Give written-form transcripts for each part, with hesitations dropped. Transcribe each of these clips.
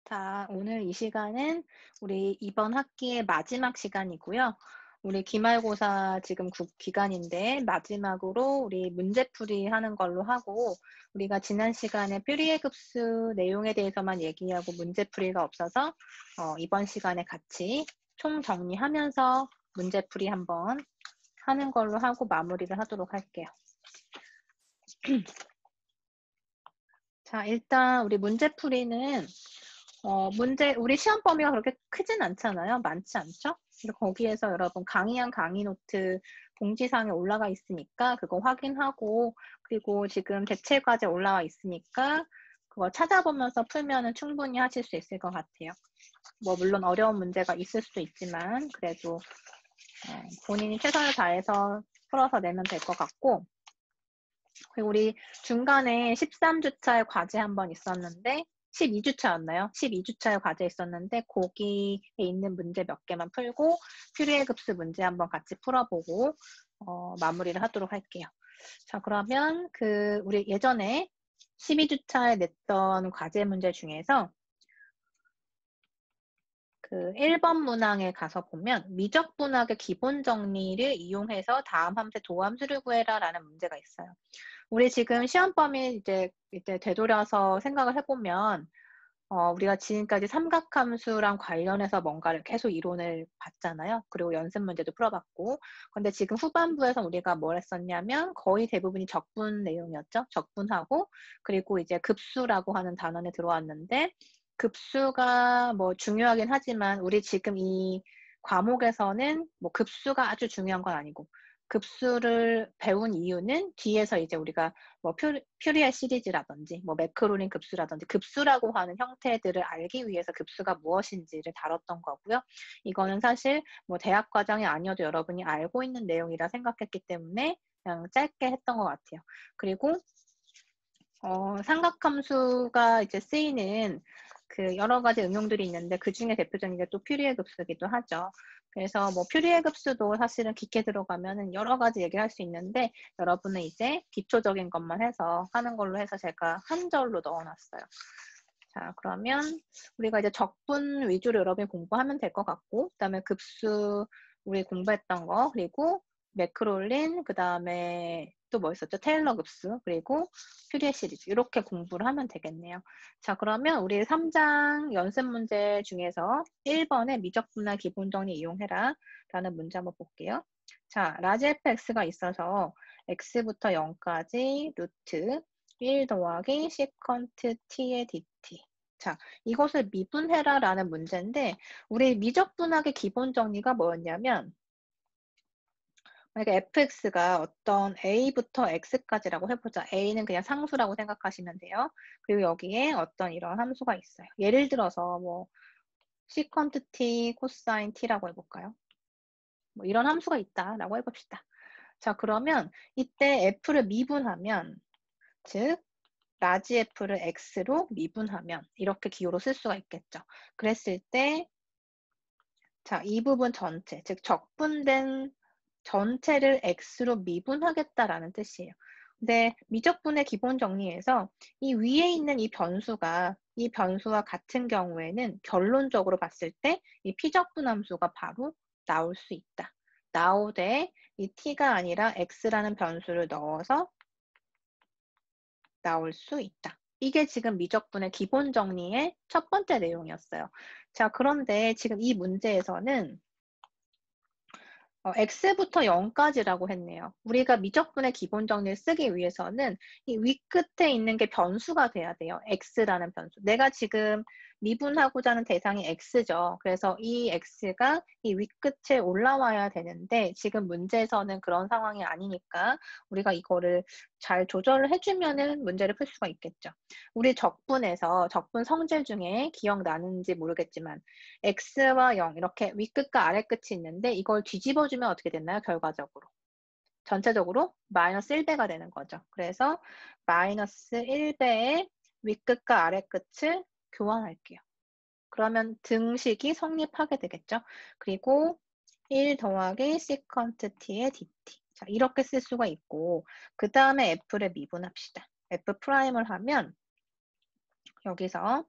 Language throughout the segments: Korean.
자, 오늘 이 시간은 우리 이번 학기의 마지막 시간이고요. 우리 기말고사 지금 기간인데 마지막으로 우리 문제풀이 하는 걸로 하고, 우리가 지난 시간에 퓨리에 급수 내용에 대해서만 얘기하고 문제풀이가 없어서 이번 시간에 같이 총 정리하면서 문제풀이 한번 하는 걸로 하고 마무리를 하도록 할게요. 자, 일단 우리 문제풀이는 우리 시험 범위가 그렇게 크진 않잖아요. 많지 않죠? 그래서 거기에서 여러분 강의한 강의 노트 공지사항에 올라가 있으니까 그거 확인하고, 그리고 지금 대체과제 올라와 있으니까 그거 찾아보면서 풀면은 충분히 하실 수 있을 것 같아요. 뭐 물론 어려운 문제가 있을 수도 있지만 그래도 본인이 최선을 다해서 풀어서 내면 될 것 같고, 그리고 우리 중간에 13주차의 과제 한 번 있었는데 12주차였나요? 12주차의 과제 있었는데 거기에 있는 문제 몇 개만 풀고 퓨리에 급수 문제 한번 같이 풀어보고 마무리를 하도록 할게요. 자, 그러면 우리 예전에 12주차에 냈던 과제 문제 중에서 1번 문항에 가서 보면 미적 분학의 기본 정리를 이용해서 다음 함수의 도함수를 구해라 라는 문제가 있어요. 우리 지금 시험 범위 이제 되돌아서 생각을 해보면 우리가 지금까지 삼각함수랑 관련해서 뭔가를 계속 이론을 봤잖아요. 그리고 연습 문제도 풀어봤고. 근데 지금 후반부에서 우리가 뭘 했었냐면 거의 대부분이 적분 내용이었죠. 적분하고, 그리고 이제 급수라고 하는 단원에 들어왔는데, 급수가 뭐 중요하긴 하지만 우리 지금 이 과목에서는 뭐 급수가 아주 중요한 건 아니고, 급수를 배운 이유는 뒤에서 이제 우리가 뭐 퓨리에 시리즈라든지 뭐 매크로닌 급수라든지 급수라고 하는 형태들을 알기 위해서 급수가 무엇인지를 다뤘던 거고요. 이거는 사실 뭐 대학 과정이 아니어도 여러분이 알고 있는 내용이라 생각했기 때문에 그냥 짧게 했던 것 같아요. 그리고 삼각함수가 이제 쓰이는 여러 가지 응용들이 있는데 그 중에 대표적인 게 또 퓨리에 급수기도 하죠. 그래서 뭐 퓨리에 급수도 사실은 깊게 들어가면은 여러 가지 얘기할 수 있는데 여러분은 이제 기초적인 것만 해서 하는 걸로 해서 제가 한 절로 넣어놨어요. 자, 그러면 우리가 이제 적분 위주로 여러분이 공부하면 될 것 같고, 그다음에 급수 우리 공부했던 거, 그리고 매크롤린, 그다음에 또 뭐 있었죠? 테일러 급수, 그리고 퓨리에 시리즈 이렇게 공부를 하면 되겠네요. 자, 그러면 우리 3장 연습 문제 중에서 1번에 미적분할 기본정리 이용해라 라는 문제 한번 볼게요. 자, 라지 fx가 있어서 x부터 0까지 루트 1 더하기 시컨트 t의 dt. 자, 이것을 미분해라 라는 문제인데 우리 미적분학의 기본 정리가 뭐였냐면, 만약에 fx가 어떤 a부터 x까지라고 해보자. a는 그냥 상수라고 생각하시면 돼요. 그리고 여기에 어떤 이런 함수가 있어요. 예를 들어서 뭐 시컨트 t, 코사인 t라고 해볼까요? 뭐 이런 함수가 있다라고 해봅시다. 자, 그러면 이때 f를 미분하면, 즉 라지 f를 x로 미분하면 이렇게 기호로 쓸 수가 있겠죠. 그랬을 때, 자, 이 부분 전체, 즉 적분된 전체를 x로 미분하겠다라는 뜻이에요. 근데 미적분의 기본 정리에서 이 위에 있는 이 변수와 같은 경우에는 결론적으로 봤을 때 이 피적분 함수가 바로 나올 수 있다. 나오되 이 t가 아니라 x라는 변수를 넣어서 나올 수 있다. 이게 지금 미적분의 기본 정리의 첫 번째 내용이었어요. 자, 그런데 지금 이 문제에서는 x부터 0까지라고 했네요. 우리가 미적분의 기본 정리를 쓰기 위해서는 이 윗끝에 있는 게 변수가 돼야 돼요. x라는 변수. 내가 지금 미분하고자 하는 대상이 x죠. 그래서 이 x가 이 윗끝에 올라와야 되는데 지금 문제에서는 그런 상황이 아니니까 우리가 이거를 잘 조절을 해주면은 문제를 풀 수가 있겠죠. 우리 적분에서 적분 성질 중에 기억나는지 모르겠지만 x와 0 이렇게 윗끝과 아래끝이 있는데 이걸 뒤집어주면 어떻게 됐나요? 결과적으로. 전체적으로 마이너스 1배가 되는 거죠. 그래서 마이너스 1배의 윗끝과 아래끝을 교환할게요. 그러면 등식이 성립하게 되겠죠. 그리고 1 더하기 시컨트 t의 dt. 자, 이렇게 쓸 수가 있고, 그 다음에 f를 미분합시다. f 프라임을 하면 여기서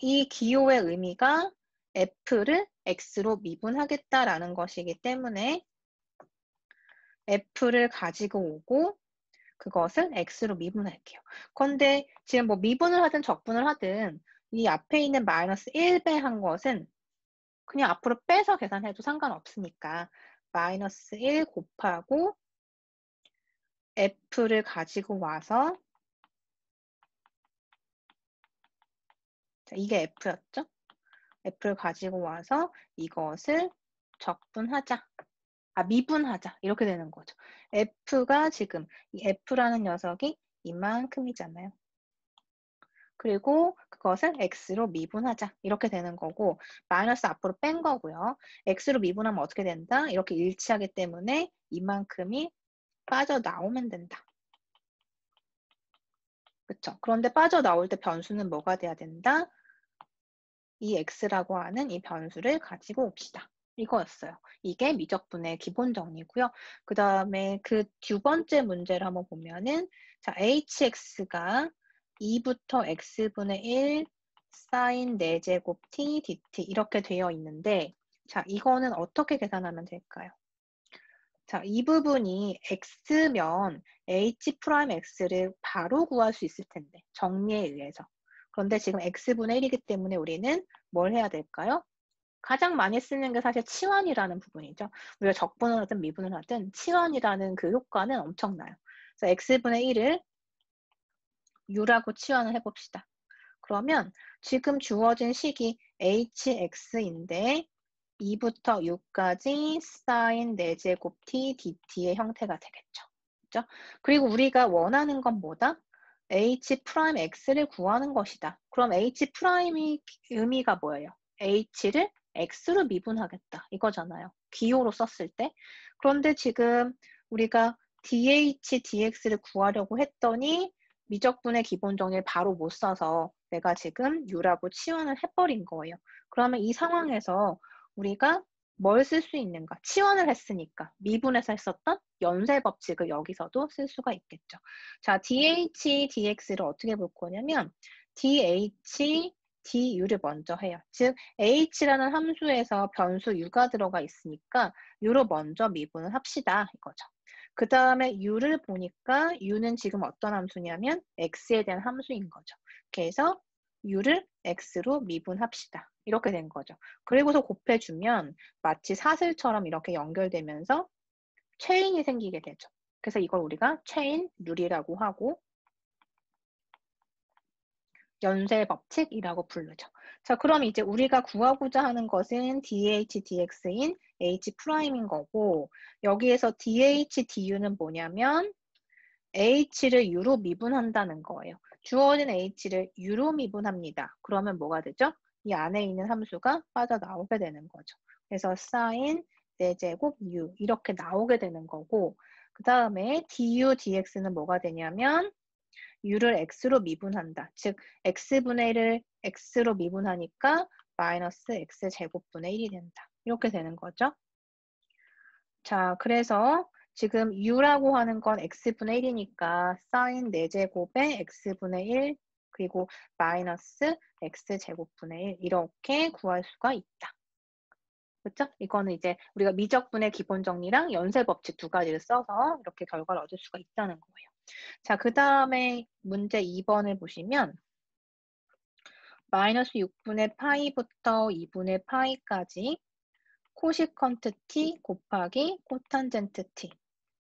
이 기호의 의미가 f를 x로 미분하겠다라는 것이기 때문에 f를 가지고 오고 그것을 x로 미분할게요. 그런데 지금 뭐 미분을 하든 적분을 하든 이 앞에 있는 마이너스 1배 한 것은 그냥 앞으로 빼서 계산해도 상관없으니까 마이너스 1 곱하고 f를 가지고 와서 자, 이게 f였죠? f를 가지고 와서 이것을 적분하자. 미분하자. 이렇게 되는 거죠. f가 지금 이 f라는 녀석이 이만큼이잖아요. 그리고 그것을 x로 미분하자. 이렇게 되는 거고 마이너스 앞으로 뺀 거고요. x로 미분하면 어떻게 된다? 이렇게 일치하기 때문에 이만큼이 빠져나오면 된다. 그쵸? 그런데 빠져나올 때 변수는 뭐가 돼야 된다? 이 x라고 하는 이 변수를 가지고 옵시다. 이거였어요. 이게 미적분의 기본 정리고요. 그 다음에 그 두 번째 문제를 한번 보면은 자 hx가 2부터 x분의 1 사인 4제곱 t dt 이렇게 되어 있는데 자 이거는 어떻게 계산하면 될까요? 자, 이 부분이 x면 h'x를 바로 구할 수 있을 텐데 정리에 의해서. 그런데 지금 x분의 1이기 때문에 우리는 뭘 해야 될까요? 가장 많이 쓰는 게 사실 치환이라는 부분이죠. 우리가 적분을 하든 미분을 하든 치환이라는 그 효과는 엄청나요. 그래서 x분의 1을 u라고 치환을 해봅시다. 그러면 지금 주어진 식이 hx인데 2부터 6까지 사인 4제곱 t dt의 형태가 되겠죠. 그렇죠? 그리고 우리가 원하는 건 뭐다? h'x를 구하는 것이다. 그럼 h'이 의미가 뭐예요? h를 x로 미분하겠다. 이거잖아요. 기호로 썼을 때. 그런데 지금 우리가 dh, dx를 구하려고 했더니 미적분의 기본 정의를 바로 못 써서 내가 지금 u라고 치환을 해버린 거예요. 그러면 이 상황에서 우리가 뭘 쓸 수 있는가? 치환을 했으니까 미분해서 했었던 연쇄 법칙을 여기서도 쓸 수가 있겠죠. 자, dh, dx를 어떻게 볼 거냐면 dh, du를 먼저 해요. 즉 h라는 함수에서 변수 u가 들어가 있으니까 u로 먼저 미분을 합시다 이거죠. 그 다음에 u를 보니까 u는 지금 어떤 함수냐면 x에 대한 함수인 거죠. 그래서 u를 x로 미분합시다. 이렇게 된 거죠. 그리고서 곱해주면 마치 사슬처럼 이렇게 연결되면서 체인이 생기게 되죠. 그래서 이걸 우리가 체인 룰이라고 하고 연쇄 법칙이라고 부르죠. 자, 그럼 이제 우리가 구하고자 하는 것은 dh, dx인 h'인 거고 여기에서 dh, du는 뭐냐면 h를 u로 미분한다는 거예요. 주어진 h를 u로 미분합니다. 그러면 뭐가 되죠? 이 안에 있는 함수가 빠져나오게 되는 거죠. 그래서 sin 4제곱 u 이렇게 나오게 되는 거고 그 다음에 du, dx는 뭐가 되냐면 u를 x로 미분한다. 즉 x분의 1을 x로 미분하니까 마이너스 x제곱분의 1이 된다. 이렇게 되는 거죠. 자, 그래서 지금 u라고 하는 건 x분의 1이니까 sin 4제곱에 x분의 1 그리고 마이너스 x제곱분의 1 이렇게 구할 수가 있다. 그렇죠? 이거는 이제 우리가 미적분의 기본 정리랑 연쇄 법칙 두 가지를 써서 이렇게 결과를 얻을 수가 있다는 거예요. 자, 그 다음에 문제 2번을 보시면 마이너스 6분의 파이부터 2분의 파이까지 코시컨트 t 곱하기 코탄젠트 t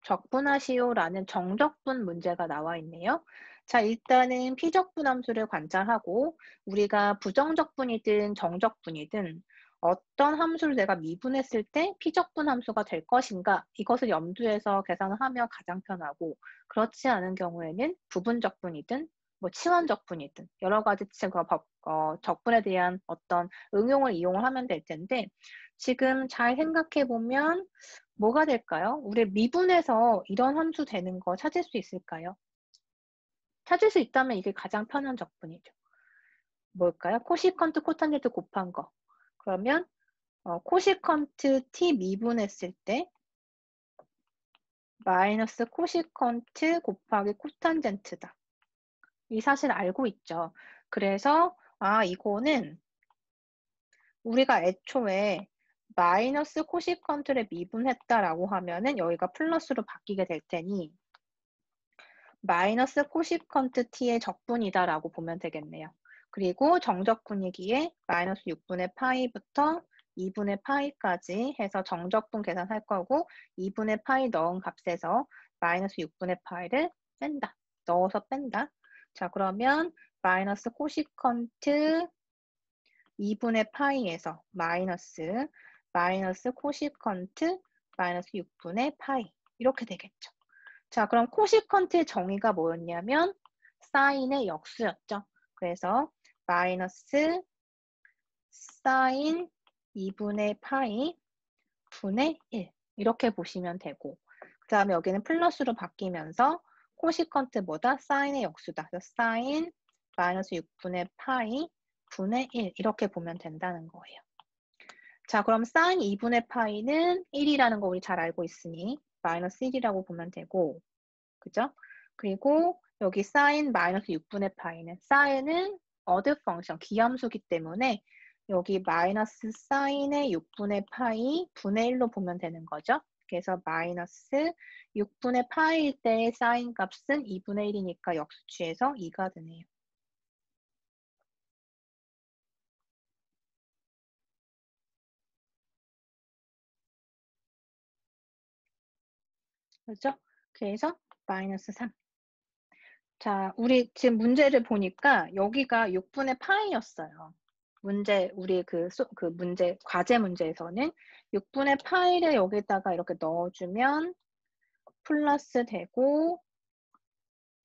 적분하시오라는 정적분 문제가 나와 있네요. 자, 일단은 피적분 함수를 관찰하고 우리가 부정적분이든 정적분이든 어떤 함수를 내가 미분했을 때 피적분 함수가 될 것인가 이것을 염두에서 계산을 하면 가장 편하고 그렇지 않은 경우에는 부분적분이든 뭐 치환적분이든 여러 가지 적분에 대한 어떤 응용을 이용을 하면 될 텐데 지금 잘 생각해 보면 뭐가 될까요? 우리 미분해서 이런 함수 되는 거 찾을 수 있을까요? 찾을 수 있다면 이게 가장 편한 적분이죠. 뭘까요? 코시컨트 코탄젠트 곱한 거. 그러면 코시컨트 t 미분했을 때 마이너스 코시컨트 곱하기 코탄젠트다. 이 사실 알고 있죠. 그래서 아, 이거는 우리가 애초에 마이너스 코시컨트를 미분했다라고 하면은 여기가 플러스로 바뀌게 될 테니 마이너스 코시컨트 t의 적분이다라고 보면 되겠네요. 그리고 정적분이기에 마이너스 6분의 파이부터 2분의 파이까지 해서 정적분 계산할 거고 2분의 파이 넣은 값에서 마이너스 6분의 파이를 뺀다. 넣어서 뺀다. 자, 그러면 마이너스 코시컨트 2분의 파이에서 마이너스 코시컨트 마이너스 6분의 파이 이렇게 되겠죠. 자, 그럼 코시컨트의 정의가 뭐였냐면 사인의 역수였죠. 그래서 마이너스 사인 2분의 파이 분의 1 이렇게 보시면 되고 그 다음에 여기는 플러스로 바뀌면서 코시컨트보다 사인의 역수다. 그래서 사인 마이너스 6분의 파이 분의 1 이렇게 보면 된다는 거예요. 자, 그럼 사인 2분의 파이는 1이라는 거 우리 잘 알고 있으니 마이너스 1이라고 보면 되고 그죠? 그리고 여기 사인 마이너스 6분의 파이는 사인은 어드 펑션, 기함수기 때문에 여기 마이너스 사인의 6분의 파이 분의 1로 보면 되는 거죠. 그래서 마이너스 6분의 파이일 때의 사인 값은 2분의 1이니까 역수 취해서 2가 되네요. 그렇죠? 그래서 마이너스 3. 자, 우리 지금 문제를 보니까 여기가 6분의 파이였어요. 우리 그 문제, 과제 문제에서는 6분의 파이를 여기다가 이렇게 넣어주면 플러스 되고,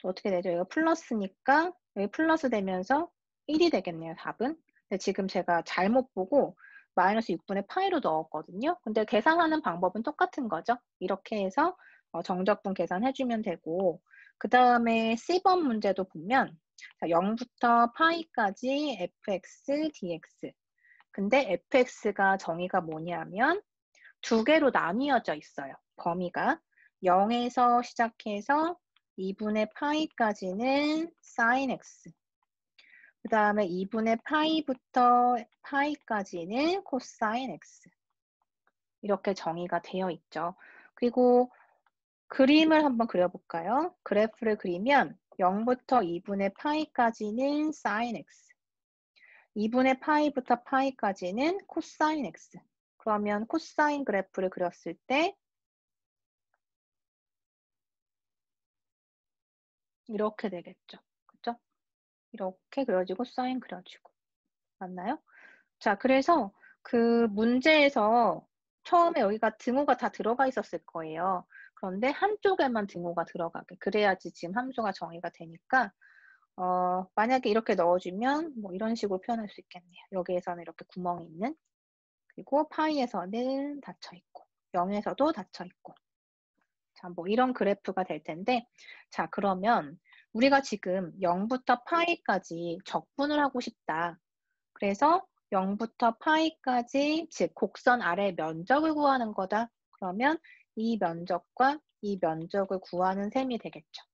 어떻게 되죠? 이거 플러스니까 여기 플러스 되면서 1이 되겠네요, 답은. 근데 지금 제가 잘못 보고 마이너스 6분의 파이로 넣었거든요. 근데 계산하는 방법은 똑같은 거죠. 이렇게 해서 정적분 계산해주면 되고, 그 다음에 C번 문제도 보면 0부터 파이까지 fx, dx. 근데 fx가 정의가 뭐냐면 두 개로 나뉘어져 있어요. 범위가 0에서 시작해서 2분의 파이까지는 sin x. 그 다음에 2분의 파이부터 파이까지는 코사인 x. 이렇게 정의가 되어 있죠. 그리고 그림을 한번 그려볼까요? 그래프를 그리면 0부터 2분의 파이까지는 sin x. 2분의 파이부터 파이까지는 코사인 x. 그러면 코사인 그래프를 그렸을 때 이렇게 되겠죠. 그죠? 이렇게 그려지고 사인 그려지고. 맞나요? 자, 그래서 그 문제에서 처음에 여기가 등호가 다 들어가 있었을 거예요. 그런데 한쪽에만 등호가 들어가게. 그래야지 지금 함수가 정의가 되니까 만약에 이렇게 넣어주면 뭐 이런 식으로 표현할 수 있겠네요. 여기에서는 이렇게 구멍이 있는 그리고 파이에서는 닫혀 있고 0에서도 닫혀 있고 자, 뭐 이런 그래프가 될 텐데 자, 그러면 우리가 지금 0부터 파이까지 적분을 하고 싶다. 그래서 0부터 파이까지 즉 곡선 아래 면적을 구하는 거다. 그러면 이 면적과 이 면적을 구하는 셈이 되겠죠.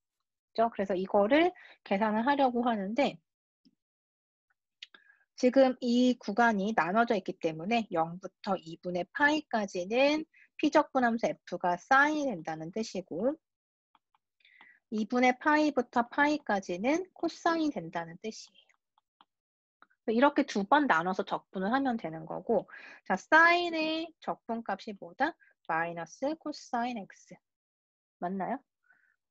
그죠? 그래서 이거를 계산을 하려고 하는데 지금 이 구간이 나눠져 있기 때문에 0부터 2분의 파이까지는 피적분함수 f가 사인이 된다는 뜻이고 2분의 파이부터 파이까지는 코사인이 된다는 뜻이에요. 이렇게 두 번 나눠서 적분을 하면 되는 거고 자, 사인의 적분값이 뭐다? 마이너스 코사인 x. 맞나요?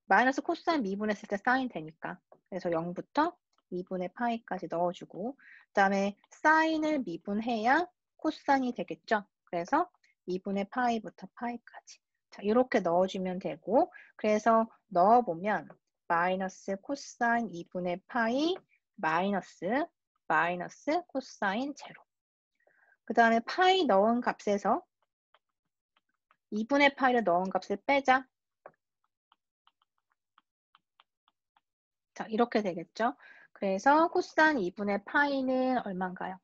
마이너스 코사인 미분했을 때 사인 되니까. 그래서 0부터 2분의 파이까지 넣어주고 그 다음에 사인을 미분해야 코사인이 되겠죠. 그래서 2분의 파이부터 파이까지. 자, 이렇게 넣어주면 되고 그래서 넣어보면 마이너스 코사인 2분의 파이 마이너스 코사인 제로. 그 다음에 파이 넣은 값에서 2분의 파이를 넣은 값을 빼자. 자, 이렇게 되겠죠. 그래서 코사인 2분의 파이는 얼마인가요?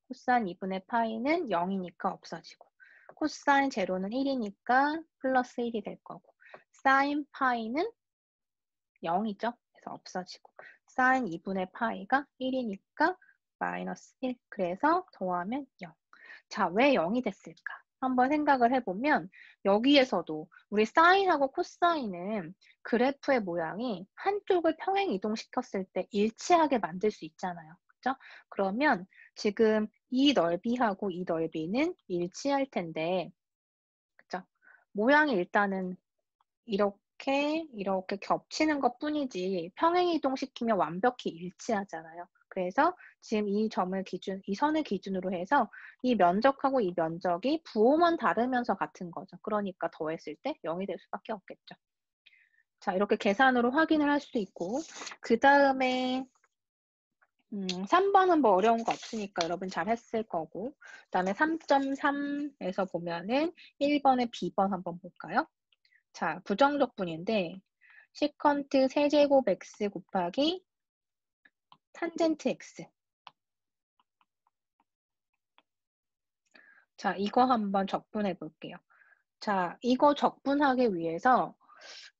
코사인 2분의 파이는 0이니까 없어지고 코사인 제로는 1이니까 플러스 1이 될 거고 사인 파이는 0이죠. 그래서 없어지고 사인 2분의 파이가 1이니까 마이너스 1. 그래서 더하면 0. 자, 왜 0이 됐을까? 한번 생각을 해보면 여기에서도 우리 사인하고 코사인은 그래프의 모양이 한쪽을 평행 이동시켰을 때 일치하게 만들 수 있잖아요. 그죠? 그러면 지금 이 넓이하고 이 넓이는 일치할 텐데, 그죠? 모양이 일단은 이렇게 겹치는 것뿐이지 평행 이동시키면 완벽히 일치하잖아요. 그래서 지금 이 선을 기준으로 해서 이 면적하고 이 면적이 부호만 다르면서 같은 거죠. 그러니까 더했을 때 0이 될 수밖에 없겠죠. 자, 이렇게 계산으로 확인을 할 수도 있고, 그 다음에 3번은 뭐 어려운 거 없으니까 여러분 잘 했을 거고, 그 다음에 3.3에서 보면은 1번에 B번 한번 볼까요? 자, 부정적분인데 시컨트 세제곱 x 곱하기 탄젠트 x. 자, 이거 한번 적분해 볼게요. 자, 이거 적분하기 위해서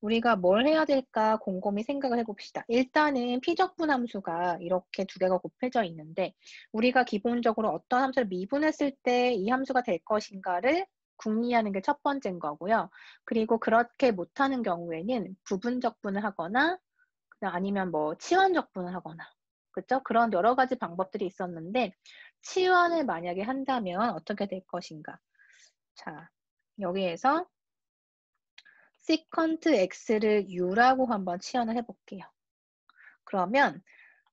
우리가 뭘 해야 될까 곰곰이 생각을 해봅시다. 일단은 피적분 함수가 이렇게 두 개가 곱해져 있는데 우리가 기본적으로 어떤 함수를 미분했을 때 이 함수가 될 것인가를 궁리하는 게 첫 번째인 거고요. 그리고 그렇게 못하는 경우에는 부분적분을 하거나 아니면 뭐 치환적분을 하거나 그렇죠? 그런 여러 가지 방법들이 있었는데 치환을 만약에 한다면 어떻게 될 것인가? 자, 여기에서 시컨트 x를 u라고 한번 치환을 해볼게요. 그러면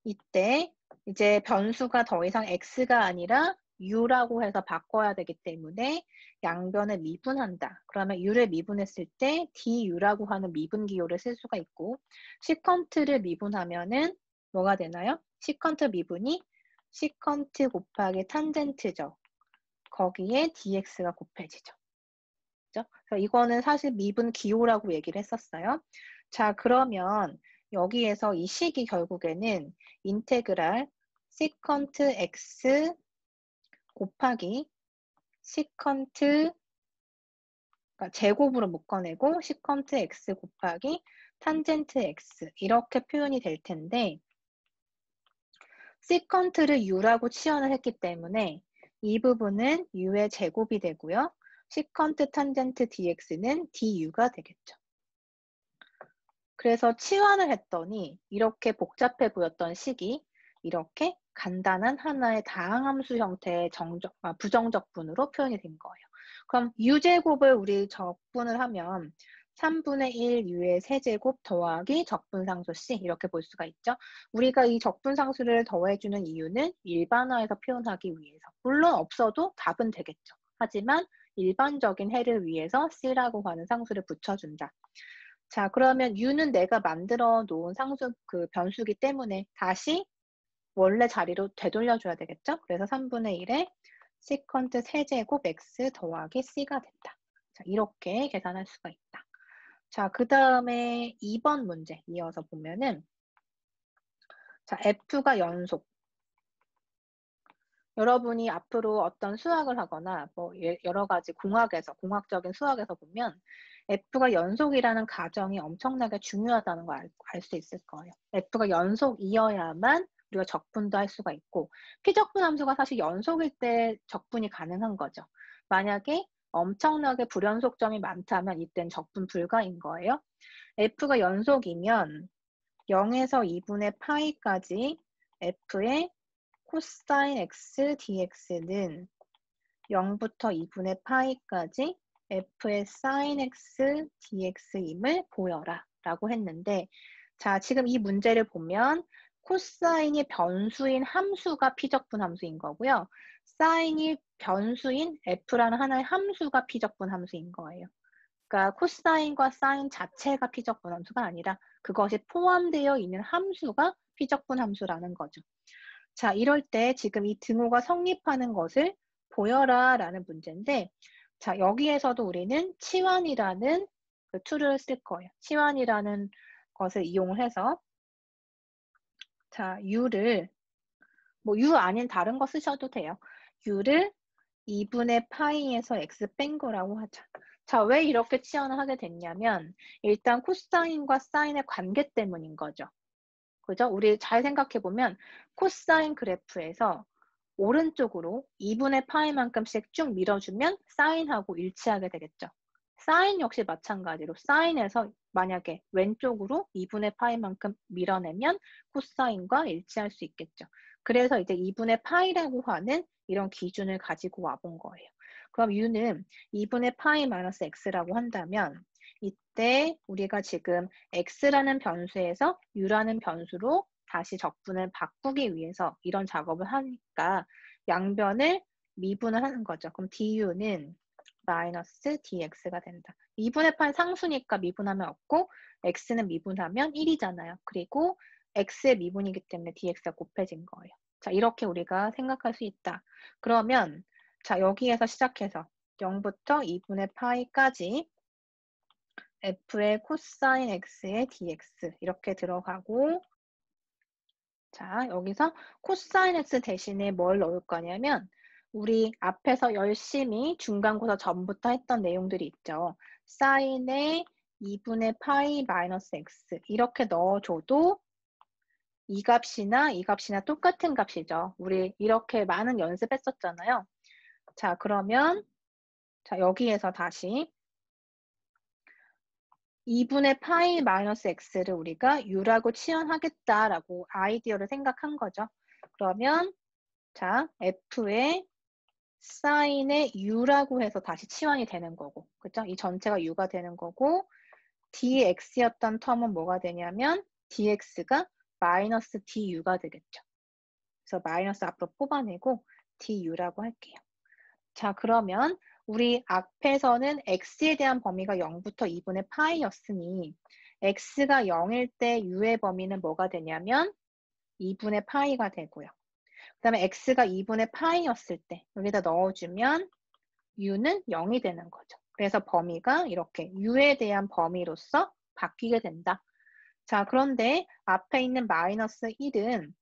이때 이제 변수가 더 이상 x가 아니라 u라고 해서 바꿔야 되기 때문에 양변을 미분한다. 그러면 u를 미분했을 때 du라고 하는 미분 기호를 쓸 수가 있고 시컨트를 미분하면은 뭐가 되나요? 시컨트 미분이 시컨트 곱하기 탄젠트죠. 거기에 dx가 곱해지죠. 그죠? 그래서 이거는 사실 미분 기호라고 얘기를 했었어요. 자, 그러면 여기에서 이 식이 결국에는 인테그랄 시컨트 x 곱하기 시컨트 그러니까 제곱으로 묶어내고 시컨트 x 곱하기 탄젠트 x 이렇게 표현이 될 텐데 시컨트를 u라고 치환을 했기 때문에 이 부분은 u의 제곱이 되고요. 시컨트 탄젠트 dx는 du가 되겠죠. 그래서 치환을 했더니 이렇게 복잡해 보였던 식이 이렇게 간단한 하나의 다항함수 형태의 부정적분으로 표현이 된 거예요. 그럼 u제곱을 우리 적분을 하면 3분의 1 u의 세제곱 더하기 적분상수 c 이렇게 볼 수가 있죠. 우리가 이 적분상수를 더해주는 이유는 일반화해서 표현하기 위해서. 물론 없어도 답은 되겠죠. 하지만 일반적인 해를 위해서 c라고 하는 상수를 붙여준다. 자, 그러면 u는 내가 만들어 놓은 그 변수기 때문에 다시 원래 자리로 되돌려줘야 되겠죠? 그래서 3분의 1에 시컨트 세제곱 x 더하기 c가 된다. 자, 이렇게 계산할 수가 있다. 자, 그 다음에 2번 문제 이어서 보면은 자, f가 연속. 여러분이 앞으로 어떤 수학을 하거나 뭐 여러 가지 공학적인 수학에서 보면 F가 연속이라는 가정이 엄청나게 중요하다는 걸 알 수 있을 거예요. F가 연속이어야만 우리가 적분도 할 수가 있고 피적분 함수가 사실 연속일 때 적분이 가능한 거죠. 만약에 엄청나게 불연속점이 많다면 이때는 적분 불가인 거예요. F가 연속이면 0에서 2분의 파이까지 F의 코사인 x dx는 0부터 2분의 파이까지 f의 sin x dx임을 보여라 라고 했는데 자, 지금 이 문제를 보면 코사인이 변수인 함수가 피적분 함수인 거고요. 사인이 변수인 f라는 하나의 함수가 피적분 함수인 거예요. 그러니까 코사인과 사인 자체가 피적분 함수가 아니라 그것이 포함되어 있는 함수가 피적분 함수라는 거죠. 자, 이럴 때 지금 이 등호가 성립하는 것을 보여라 라는 문제인데 자, 여기에서도 우리는 치환이라는 그 툴을 쓸 거예요. 치환이라는 것을 이용해서 자, u를 뭐 u 아닌 다른 거 쓰셔도 돼요. u를 2분의 파이에서 x 뺀 거라고 하자. 자, 왜 이렇게 치환을 하게 됐냐면 일단 코사인과 사인의 관계 때문인 거죠. 그죠? 우리 잘 생각해 보면 코사인 그래프에서 오른쪽으로 2분의 파이만큼씩 쭉 밀어주면 사인하고 일치하게 되겠죠. 사인 역시 마찬가지로 사인에서 만약에 왼쪽으로 2분의 파이만큼 밀어내면 코사인과 일치할 수 있겠죠. 그래서 이제 2분의 파이라고 하는 이런 기준을 가지고 와본 거예요. 그럼 u는 2분의 파이 마이너스 x라고 한다면 이때 우리가 지금 x라는 변수에서 u라는 변수로 다시 적분을 바꾸기 위해서 이런 작업을 하니까 양변을 미분을 하는 거죠. 그럼 du는 마이너스 dx가 된다. 2분의 8 상수니까 미분하면 없고 x는 미분하면 1이잖아요. 그리고 x의 미분이기 때문에 dx가 곱해진 거예요. 자, 이렇게 우리가 생각할 수 있다. 그러면 자, 여기에서 시작해서 0부터 2분의 파이까지 f의 코사인 x의 dx 이렇게 들어가고 자, 여기서 코사인 x 대신에 뭘 넣을 거냐면 우리 앞에서 열심히 중간고사 전부터 했던 내용들이 있죠. 사인의 2분의 파이 마이너스 x 이렇게 넣어줘도 이 값이나 똑같은 값이죠. 우리 이렇게 많은 연습했었잖아요. 자, 그러면 자, 여기에서 다시 2분의 파이 마이너스 x를 우리가 u라고 치환하겠다라고 아이디어를 생각한 거죠. 그러면 자, f의 사인의 u라고 해서 다시 치환이 되는 거고, 그죠? 이 전체가 u가 되는 거고, dx였던 텀은 뭐가 되냐면 dx가 마이너스 du가 되겠죠. 그래서 마이너스 앞으로 뽑아내고 du라고 할게요. 자, 그러면 우리 앞에서는 x에 대한 범위가 0부터 2분의 파이였으니 x가 0일 때 u의 범위는 뭐가 되냐면 2분의 파이가 되고요. 그 다음에 x가 2분의 파이였을 때 여기다 넣어주면 u는 0이 되는 거죠. 그래서 범위가 이렇게 u에 대한 범위로서 바뀌게 된다. 자, 그런데 앞에 있는 마이너스 1은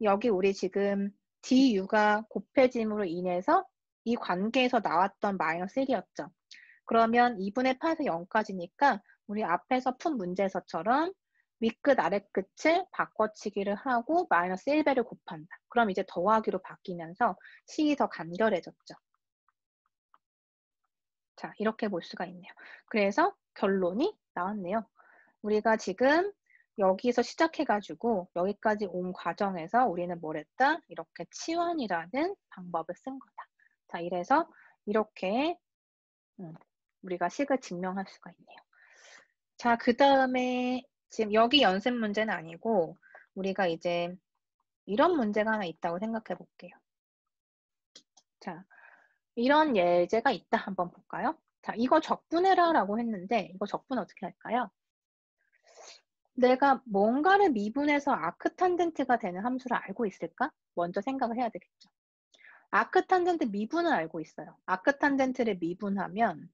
여기 우리 지금 du가 곱해짐으로 인해서 이 관계에서 나왔던 마이너스 1이었죠. 그러면 2분의 8에서 0까지니까 우리 앞에서 푼 문제에서처럼 윗끝 아래끝을 바꿔치기를 하고 마이너스 1배를 곱한다. 그럼 이제 더하기로 바뀌면서 식이 더 간결해졌죠. 자, 이렇게 볼 수가 있네요. 그래서 결론이 나왔네요. 우리가 지금 여기서 시작해가지고 여기까지 온 과정에서 우리는 뭘 했다? 이렇게 치환이라는 방법을 쓴 거다. 자, 이래서 이렇게 우리가 식을 증명할 수가 있네요. 자, 그 다음에 지금 여기 연습 문제는 아니고 우리가 이제 이런 문제가 하나 있다고 생각해 볼게요. 자, 이런 예제가 있다 한번 볼까요? 자, 이거 적분해라 라고 했는데 이거 적분 어떻게 할까요? 내가 뭔가를 미분해서 아크탄젠트가 되는 함수를 알고 있을까? 먼저 생각을 해야 되겠죠. 아크탄젠트 미분을 알고 있어요. 아크탄젠트를 미분하면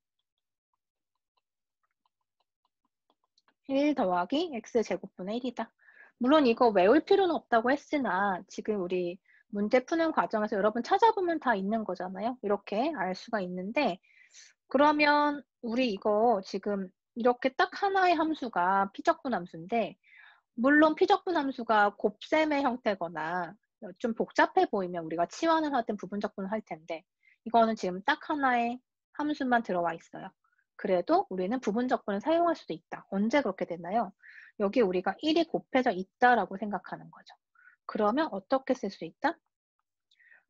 1 더하기 x제곱분의 1이다. 물론 이거 외울 필요는 없다고 했으나 지금 우리 문제 푸는 과정에서 여러분 찾아보면 다 있는 거잖아요. 이렇게 알 수가 있는데 그러면 우리 이거 지금 이렇게 딱 하나의 함수가 피적분 함수인데 물론 피적분 함수가 곱셈의 형태거나 좀 복잡해 보이면 우리가 치환을 하든 부분적분을 할 텐데 이거는 지금 딱 하나의 함수만 들어와 있어요. 그래도 우리는 부분적분을 사용할 수도 있다. 언제 그렇게 됐나요? 여기 우리가 1이 곱해져 있다라고 생각하는 거죠. 그러면 어떻게 쓸 수 있다?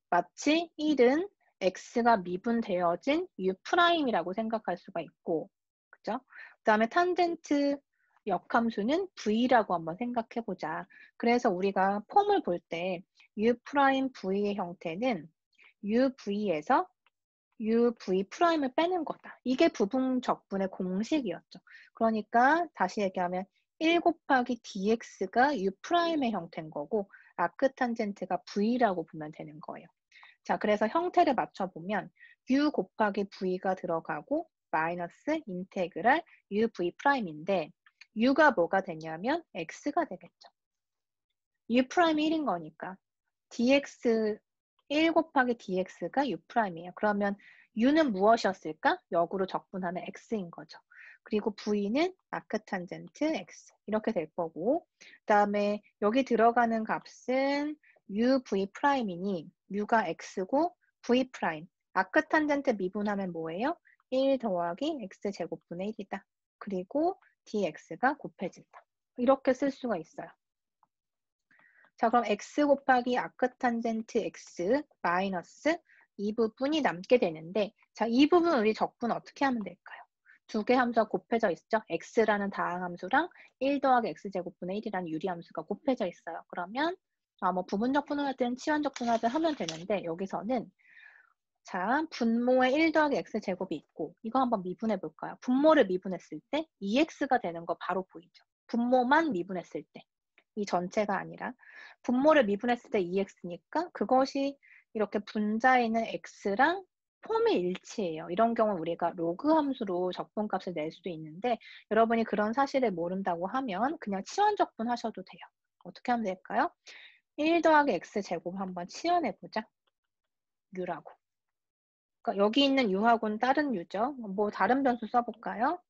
마치 1은 x가 미분되어진 u'이라고 생각할 수가 있고, 그죠? 그 다음에 탄젠트 역함수는 v라고 한번 생각해 보자. 그래서 우리가 폼을 볼 때 u'v의 형태는 uv에서 uv'을 빼는 거다. 이게 부분적분의 공식이었죠. 그러니까 다시 얘기하면 1 곱하기 dx가 u'의 형태인 거고 아크탄젠트가 v라고 보면 되는 거예요. 자, 그래서 형태를 맞춰보면 u 곱하기 v가 들어가고 마이너스 인테그랄 uv'인데 u가 뭐가 되냐면 x가 되겠죠. u'이 1인 거니까 dx 1 곱하기 dx가 u'이에요. 그러면 u는 무엇이었을까? 역으로 적분하면 x인 거죠. 그리고 V는 아크탄젠트 X 이렇게 될 거고 그다음에 여기 들어가는 값은 UV'이니 U가 X고 V'. 아크탄젠트 미분하면 뭐예요? 1 더하기 X제곱분의 1이다. 그리고 dx가 곱해진다. 이렇게 쓸 수가 있어요. 자, 그럼 x 곱하기 아크탄젠트 x 마이너스 이 부분이 남게 되는데 자, 이 부분 우리 적분 어떻게 하면 될까요? 두 개 함수가 곱해져 있죠. x라는 다항함수랑 1 더하기 x제곱분의 1이라는 유리함수가 곱해져 있어요. 그러면 뭐 부분적 분호하든 치환적 분호하든 하면 되는데 여기서는 자, 분모에 1 더하기 x제곱이 있고 이거 한번 미분해 볼까요? 분모를 미분했을 때 2x가 되는 거 바로 보이죠? 분모만 미분했을 때. 이 전체가 아니라 분모를 미분했을 때 2x니까 그것이 이렇게 분자에 있는 x랑 폼이 일치해요. 이런 경우 우리가 로그 함수로 적분값을 낼 수도 있는데 여러분이 그런 사실을 모른다고 하면 그냥 치환적분 하셔도 돼요. 어떻게 하면 될까요? 1 더하기 x제곱 한번 치환해보자. u라고. 그러니까 여기 있는 u하고는 다른 u죠. 뭐 다른 변수 써볼까요?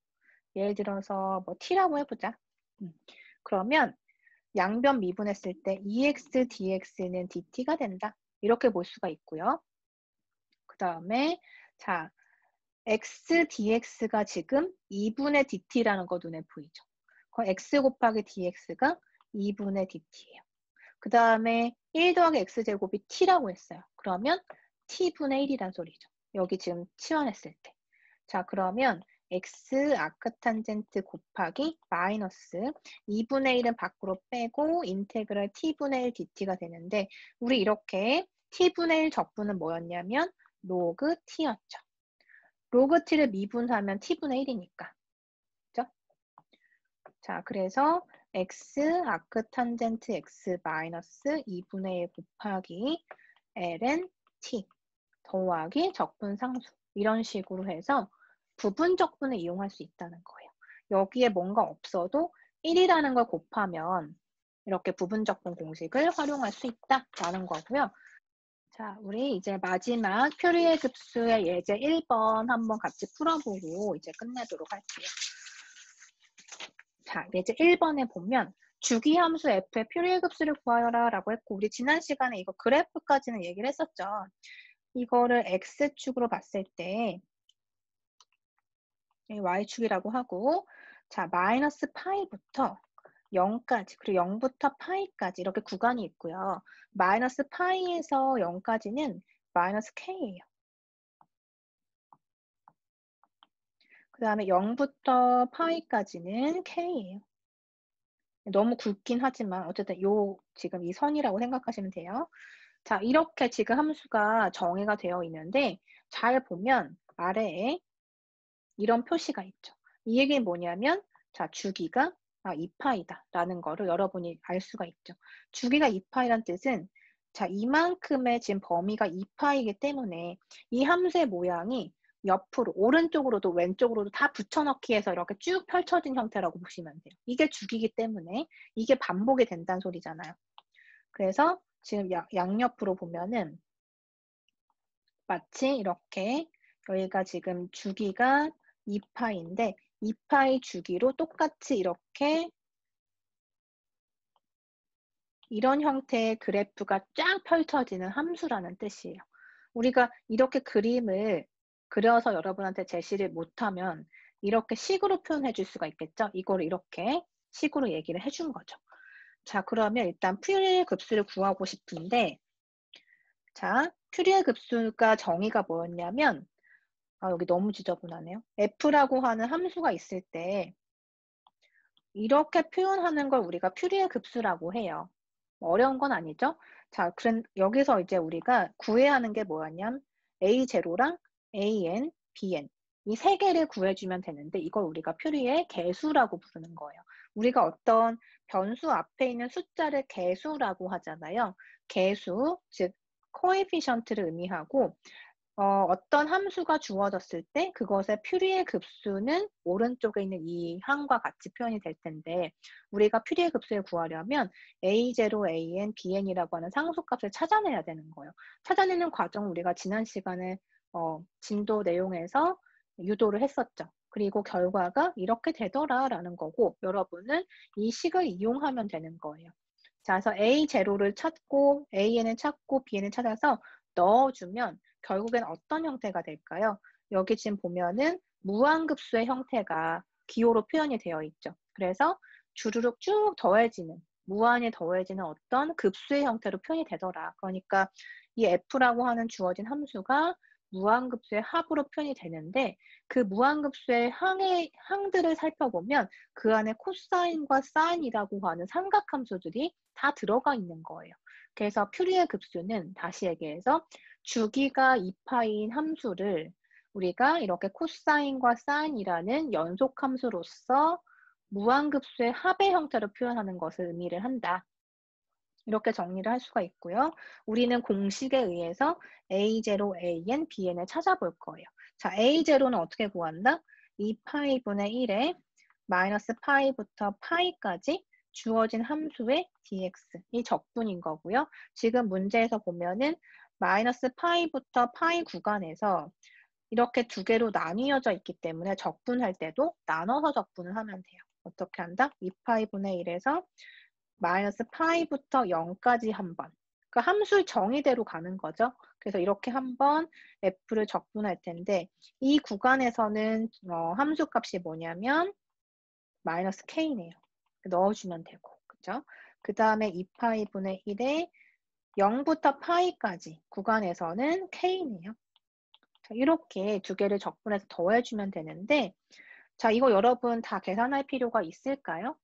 예를 들어서 뭐 t라고 해보자. 그러면 양변 미분했을 때 2x dx는 dt가 된다. 이렇게 볼 수가 있고요. 그 다음에 자 x dx가 지금 2분의 dt라는 거 눈에 보이죠. 그럼 x 곱하기 dx가 2분의 dt예요. 그 다음에 1 더하기 x제곱이 t라고 했어요. 그러면 t분의 1이란 소리죠. 여기 지금 치환했을 때. 자, 그러면 x 아크탄젠트 곱하기 마이너스 2분의 1은 밖으로 빼고 인테그랄 t분의 1 dt가 되는데 우리 이렇게 t분의 1 적분은 뭐였냐면 로그 t였죠. 로그 t를 미분하면 t분의 1이니까. 그죠? 자, 그래서 x 아크탄젠트 x 마이너스 2분의 1 곱하기 ln t 더하기 적분 상수 이런 식으로 해서 부분 적분을 이용할 수 있다는 거예요. 여기에 뭔가 없어도 1이라는 걸 곱하면 이렇게 부분 적분 공식을 활용할 수 있다라는 거고요. 자, 우리 이제 마지막 퓨리에 급수의 예제 1번 한번 같이 풀어보고 이제 끝내도록 할게요. 자, 예제 1번에 보면 주기 함수 f의 퓨리에 급수를 구하여라 라고 했고 우리 지난 시간에 이거 그래프까지는 얘기를 했었죠. 이거를 x축으로 봤을 때 y축이라고 하고 자 마이너스 파이부터 0까지 그리고 0부터 파이까지 이렇게 구간이 있고요. 마이너스 파이에서 0까지는 마이너스 k예요. 그 다음에 0부터 파이까지는 k예요. 너무 굵긴 하지만 어쨌든 요 지금 이 선이라고 생각하시면 돼요. 자 이렇게 지금 함수가 정의가 되어 있는데 잘 보면 아래에 이런 표시가 있죠. 이 얘기는 뭐냐면 자 주기가 2파이다 라는 거를 여러분이 알 수가 있죠. 주기가 2파이란 뜻은 자 이만큼의 지금 범위가 2파이기 때문에 이 함수의 모양이 옆으로 오른쪽으로도 왼쪽으로도 다 붙여넣기 해서 이렇게 쭉 펼쳐진 형태라고 보시면 돼요. 이게 주기이기 때문에 이게 반복이 된다는 소리잖아요. 그래서 지금 양옆으로 보면은 마치 이렇게 여기가 지금 주기가 2파인데 2파이 주기로 똑같이 이렇게 이런 형태의 그래프가 쫙 펼쳐지는 함수라는 뜻이에요. 우리가 이렇게 그림을 그려서 여러분한테 제시를 못하면 이렇게 식으로 표현해 줄 수가 있겠죠. 이거를 이렇게 식으로 얘기를 해준 거죠. 자, 그러면 일단 퓨리에 급수를 구하고 싶은데 자, 퓨리에 급수가 정의가 뭐였냐면 여기 너무 지저분하네요. f라고 하는 함수가 있을 때 이렇게 표현하는 걸 우리가 퓨리에 급수라고 해요. 어려운 건 아니죠? 자, 여기서 이제 우리가 구해야 하는 게 뭐였냐면 a0랑 an, bn 이 세 개를 구해주면 되는데 이걸 우리가 퓨리의 개수라고 부르는 거예요. 우리가 어떤 변수 앞에 있는 숫자를 개수라고 하잖아요. 개수, 즉 coefficient를 의미하고 어떤 함수가 주어졌을 때 그것의 퓨리에 급수는 오른쪽에 있는 이 항과 같이 표현이 될 텐데 우리가 퓨리에 급수를 구하려면 a0, an, bn이라고 하는 상수값을 찾아내야 되는 거예요. 찾아내는 과정을 우리가 지난 시간에 진도 내용에서 유도를 했었죠. 그리고 결과가 이렇게 되더라라는 거고 여러분은 이 식을 이용하면 되는 거예요. 자, 그래서 A0를 찾고 A에는 찾고 B에는 찾아서 넣어주면 결국엔 어떤 형태가 될까요? 여기 지금 보면은 무한급수의 형태가 기호로 표현이 되어 있죠. 그래서 주르륵 쭉 더해지는 무한히 더해지는 어떤 급수의 형태로 표현이 되더라. 그러니까 이 F라고 하는 주어진 함수가 무한급수의 합으로 표현이 되는데 그 무한급수의 항들을 살펴보면 그 안에 코사인과 사인이라고 하는 삼각함수들이 다 들어가 있는 거예요. 그래서 퓨리에 급수는 다시 얘기해서 주기가 2파인 함수를 우리가 이렇게 코사인과 사인이라는 연속함수로서 무한급수의 합의 형태로 표현하는 것을 의미를 한다. 이렇게 정리를 할 수가 있고요. 우리는 공식에 의해서 A0, AN, BN을 찾아볼 거예요. 자, A0는 어떻게 구한다? 2파이분의 1에 마이너스 파이부터 파이까지 주어진 함수의 dx, 이 적분인 거고요. 지금 문제에서 보면은 마이너스 파이부터 파이 구간에서 이렇게 두 개로 나뉘어져 있기 때문에 적분할 때도 나눠서 적분을 하면 돼요. 어떻게 한다? 2파이분의 1에서 마이너스 파이부터 0까지 한 번. 그 함수의 정의대로 가는 거죠. 그래서 이렇게 한번 f를 적분할 텐데 이 구간에서는 함수 값이 뭐냐면 마이너스 k네요. 넣어주면 되고, 그죠? 그 다음에 2파이분의 1에 0부터 파이까지 구간에서는 k네요. 자, 이렇게 두 개를 적분해서 더해주면 되는데 자, 이거 여러분 다 계산할 필요가 있을까요?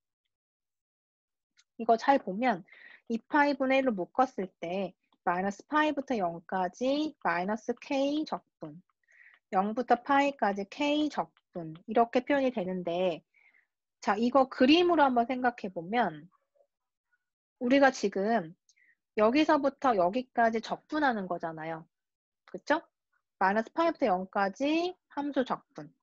이거 잘 보면 2파이분의 1로 묶었을 때 마이너스 파이부터 0까지 마이너스 k 적분 0부터 파이까지 k 적분 이렇게 표현이 되는데 자, 이거 그림으로 한번 생각해 보면 우리가 지금 여기서부터 여기까지 적분하는 거잖아요. 그쵸? 마이너스 파이부터 0까지 함수 적분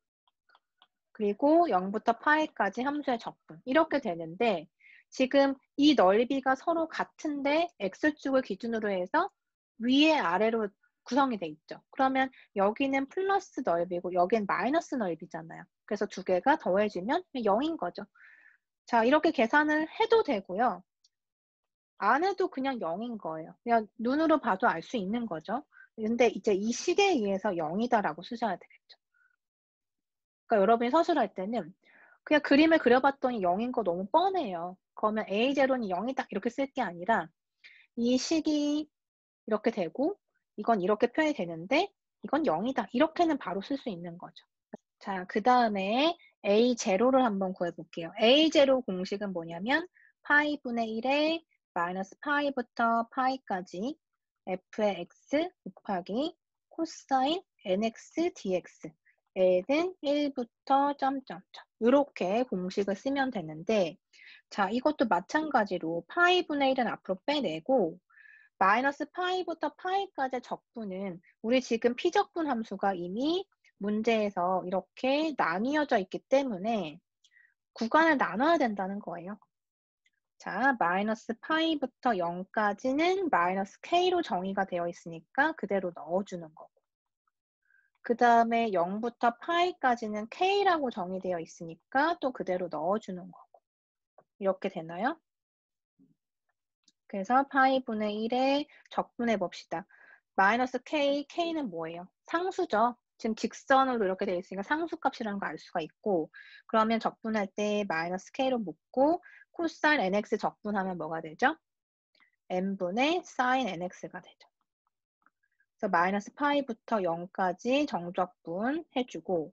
그리고 0부터 파이까지 함수의 적분 이렇게 되는데 지금 이 넓이가 서로 같은데 x축을 기준으로 해서 위에 아래로 구성이 돼 있죠. 그러면 여기는 플러스 넓이고 여기는 마이너스 넓이잖아요. 그래서 두 개가 더해지면 0인 거죠. 자, 이렇게 계산을 해도 되고요. 안 해도 그냥 0인 거예요. 그냥 눈으로 봐도 알 수 있는 거죠. 근데 이제 이 식에 의해서 0이다라고 쓰셔야 되겠죠. 그러니까 여러분이 서술할 때는 그냥 그림을 그려봤더니 0인 거 너무 뻔해요. 그러면 A0는 0이다 이렇게 쓸 게 아니라 이 식이 이렇게 되고 이건 이렇게 표현이 되는데 이건 0이다 이렇게는 바로 쓸 수 있는 거죠. 자, 그 다음에 A0를 한번 구해볼게요. A0 공식은 뭐냐면 파이분의 1에 마이너스 파이부터 파이까지 f의 x 곱하기 코사인 nx dx n은 1부터 점점점 이렇게 공식을 쓰면 되는데 자, 이것도 마찬가지로 파이분의 1은 앞으로 빼내고 마이너스 파이부터 파이까지의 적분은 우리 지금 피적분 함수가 이미 문제에서 이렇게 나뉘어져 있기 때문에 구간을 나눠야 된다는 거예요. 자, 마이너스 파이부터 0까지는 마이너스 k로 정의가 되어 있으니까 그대로 넣어주는 거고 그 다음에 0부터 파이까지는 k라고 정의되어 있으니까 또 그대로 넣어주는 거고 이렇게 되나요? 그래서 파이분의 1에 적분해 봅시다. 마이너스 k, k는 뭐예요? 상수죠. 지금 직선으로 이렇게 되어 있으니까 상수값이라는 거 알 수가 있고 그러면 적분할 때 마이너스 k로 묶고 코사인 nx 적분하면 뭐가 되죠? n분의 사인 nx가 되죠. 그래서 마이너스 파이부터 0까지 정적분 해주고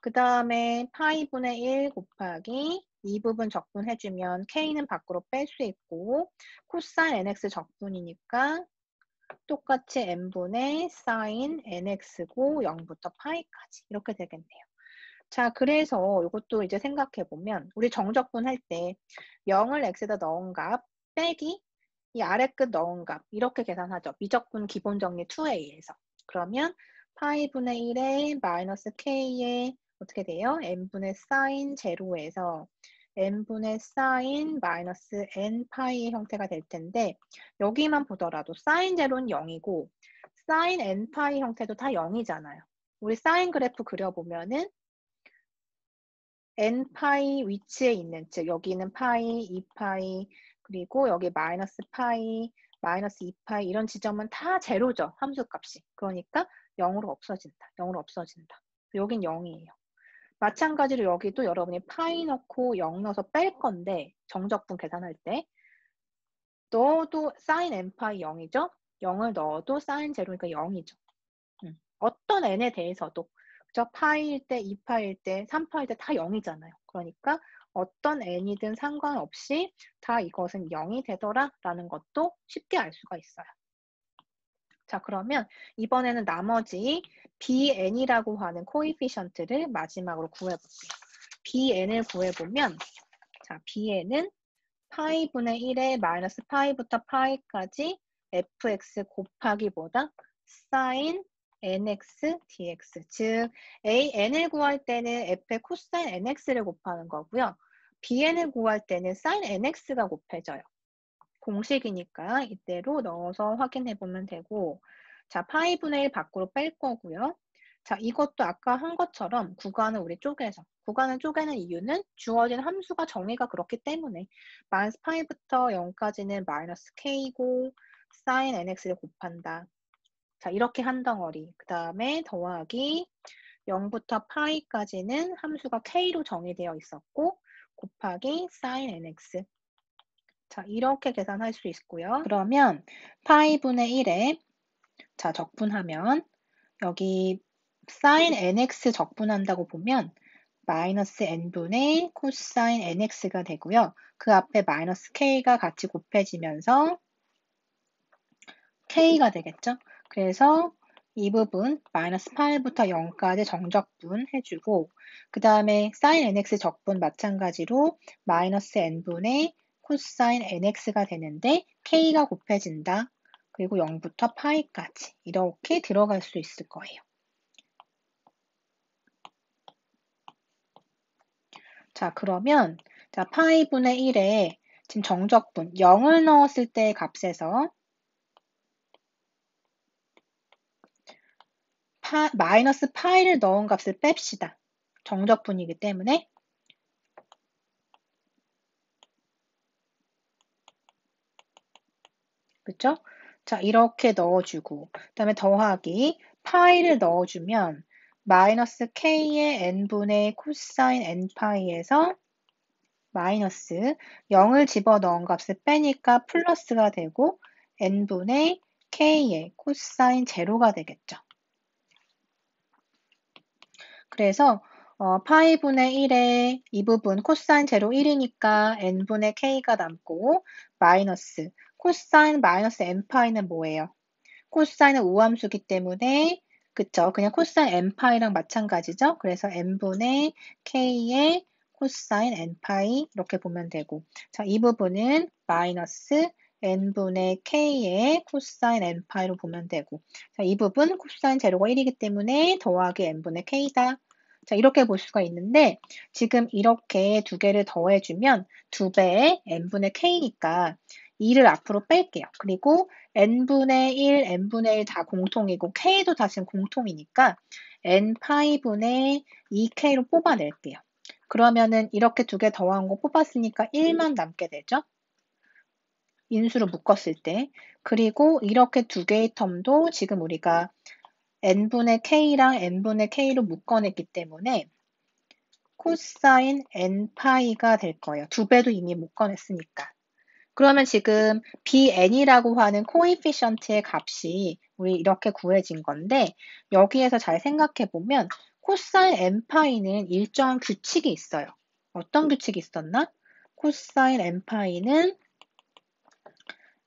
그 다음에 파이분의 1 곱하기 이 부분 적분해주면 k는 밖으로 뺄 수 있고 코사인 nx 적분이니까 똑같이 n분의 사인 nx고 0부터 파이까지 이렇게 되겠네요. 자, 그래서 이것도 이제 생각해보면 우리 정적분 할 때 0을 x에다 넣은 값 빼기 이 아래 끝 넣은 값 이렇게 계산하죠. 미적분 기본 정리 2에 의해서. 그러면 파이분의 1에 마이너스 k에 어떻게 돼요? n분의 사인 제로에서 n분의 사인 마이너스 n 파이의 형태가 될 텐데 여기만 보더라도 사인 제로는 0이고 사인 n 파이 형태도 다 0이잖아요. 우리 사인 그래프 그려보면은 n파이 위치에 있는, 즉 여기는 파이, 2파이, 그리고 여기 마이너스 파이, 마이너스 2파이 이런 지점은 다 제로죠. 함수값이. 그러니까 0으로 없어진다. 0으로 없어진다. 여긴 0이에요. 마찬가지로 여기도 여러분이 파이 넣고 0 넣어서 뺄 건데 정적분 계산할 때 넣어도 sin n파이 0이죠. 0을 넣어도 sin 제로니까 0이죠. 어떤 n에 대해서도 그죠? 파이일 때, 2파일 때, 3파일 때 다 0이잖아요. 그러니까 어떤 n이든 상관없이 다 이것은 0이 되더라 라는 것도 쉽게 알 수가 있어요. 자, 그러면 이번에는 나머지 bn이라고 하는 코에피션트를 마지막으로 구해볼게요. bn을 구해보면 자, bn은 파이분의 1에 마이너스 파이부터 파이까지 fx 곱하기보다 sin nx dx, 즉 n을 구할 때는 f의 코사인 nx를 곱하는 거고요. bn을 구할 때는 sin nx가 곱해져요. 공식이니까 이대로 넣어서 확인해 보면 되고, 자, 파이분의 1 밖으로 뺄 거고요. 자, 이것도 아까 한 것처럼 구간을 우리 쪼개서, 구간을 쪼개는 이유는 주어진 함수가 정의가 그렇기 때문에 마이너스 파이부터 0까지는 마이너스 k고 sin nx를 곱한다. 자, 이렇게 한 덩어리. 그 다음에 더하기 0부터 파이까지는 함수가 k로 정의되어 있었고 곱하기 sin nx. 자, 이렇게 계산할 수 있고요. 그러면 파이분의 1에 자, 적분하면 여기 sin nx 적분한다고 보면 마이너스 n분의 코사인 nx가 되고요. 그 앞에 마이너스 k가 같이 곱해지면서 k가 되겠죠. 그래서 이 부분 마이너스 8부터 0까지 정적분 해주고 그 다음에 sin nx 적분 마찬가지로 마이너스 n분의 코사인 nx가 되는데 k가 곱해진다. 그리고 0부터 파이까지 이렇게 들어갈 수 있을 거예요. 자, 그러면 자, 파이분의 1에 지금 정적분 0을 넣었을 때의 값에서 마이너스 파이를 넣은 값을 뺍시다. 정적분이기 때문에. 그쵸? 자, 이렇게 넣어주고 그 다음에 더하기 파이를 넣어주면 마이너스 k의 n분의 코사인 n파이에서 마이너스 0을 집어넣은 값을 빼니까 플러스가 되고 n분의 k의 코사인 제로가 되겠죠. 그래서 파이분의 1에 이 부분 코사인 제로 1이니까 n분의 k가 남고 마이너스 코사인 마이너스 n파이는 뭐예요? 코사인은 우함수기 때문에 그쵸? 그냥 코사인 n파이랑 마찬가지죠? 그래서 n분의 k의 코사인 n파이 이렇게 보면 되고 자, 이 부분은 마이너스 n분의 k의 코사인 n파이로 보면 되고 자, 이 부분 코사인 제로가 1이기 때문에 더하기 n분의 k다. 자, 이렇게 볼 수가 있는데 지금 이렇게 두 개를 더해주면 2배의 n분의 k니까 2를 앞으로 뺄게요. 그리고 n분의 1, n분의 1 다 공통이고 k도 다 지금 공통이니까 n파이분의 2k로 뽑아낼게요. 그러면은 이렇게 두 개 더한 거 뽑았으니까 1만 남게 되죠. 인수로 묶었을 때. 그리고 이렇게 두 개의 텀도 지금 우리가 n분의 k랑 n분의 k로 묶어냈기 때문에 코사인 n파이가 될 거예요. 두 배도 이미 묶어냈으니까. 그러면 지금 bn이라고 하는 코에피션트의 값이 우리 이렇게 구해진 건데 여기에서 잘 생각해 보면 코사인 n파이는 일정한 규칙이 있어요. 어떤 규칙이 있었나? 코사인 n파이는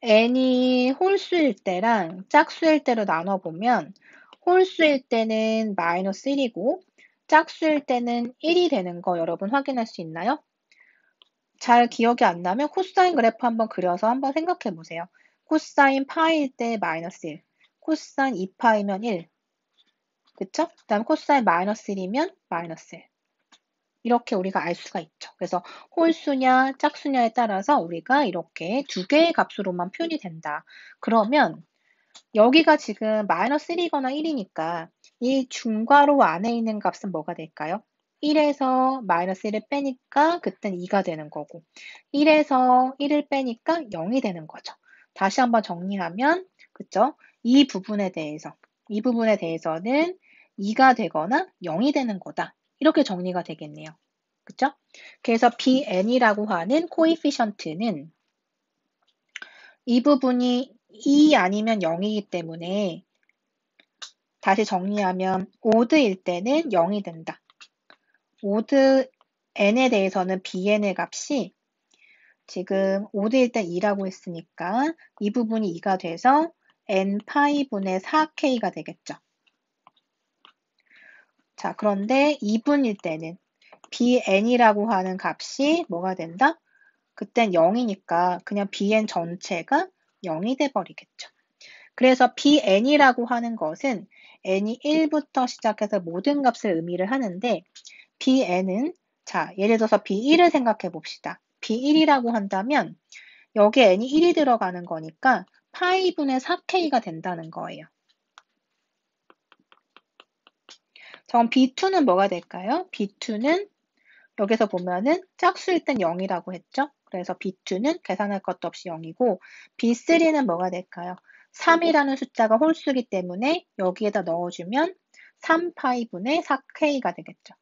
n이 홀수일 때랑 짝수일 때로 나눠보면 홀수일 때는 마이너스 1이고 짝수일 때는 1이 되는 거 여러분 확인할 수 있나요? 잘 기억이 안 나면 코사인 그래프 한번 그려서 한번 생각해 보세요. 코사인 파이일 때 마이너스 1, 코사인 2파이면 1, 그쵸? 그 다음 코사인 마이너스 1이면 마이너스 1. 이렇게 우리가 알 수가 있죠. 그래서 홀수냐 짝수냐에 따라서 우리가 이렇게 두 개의 값으로만 표현이 된다. 그러면 여기가 지금 마이너스 1이거나 1이니까 이 중괄호 안에 있는 값은 뭐가 될까요? 1에서 마이너스 1을 빼니까 그땐 2가 되는 거고 1에서 1을 빼니까 0이 되는 거죠. 다시 한번 정리하면 그쵸? 이 부분에 대해서는 2가 되거나 0이 되는 거다. 이렇게 정리가 되겠네요. 그쵸? 그래서 bn이라고 하는 코에피션트는 이 부분이 2 아니면 0이기 때문에 다시 정리하면 오드일 때는 0이 된다. 오드 n에 대해서는 bn의 값이 지금 오드일 때 2라고 했으니까 이 부분이 2가 돼서 n 파이분의 4k가 되겠죠. 자, 그런데 2분일 때는 bn이라고 하는 값이 뭐가 된다? 그땐 0이니까 그냥 bn 전체가 0이 돼버리겠죠. 그래서 bn이라고 하는 것은 n이 1부터 시작해서 모든 값을 의미를 하는데 bn은 자, 예를 들어서 b1을 생각해 봅시다. b1이라고 한다면 여기에 n이 1이 들어가는 거니까 파이분의 4k가 된다는 거예요. 그럼 b2는 뭐가 될까요? b2는 여기서 보면은 짝수일 땐 0이라고 했죠? 그래서 b2는 계산할 것도 없이 0이고 b3는 뭐가 될까요? 3이라는 숫자가 홀수기 때문에 여기에다 넣어주면 3파이분의 4k가 되겠죠.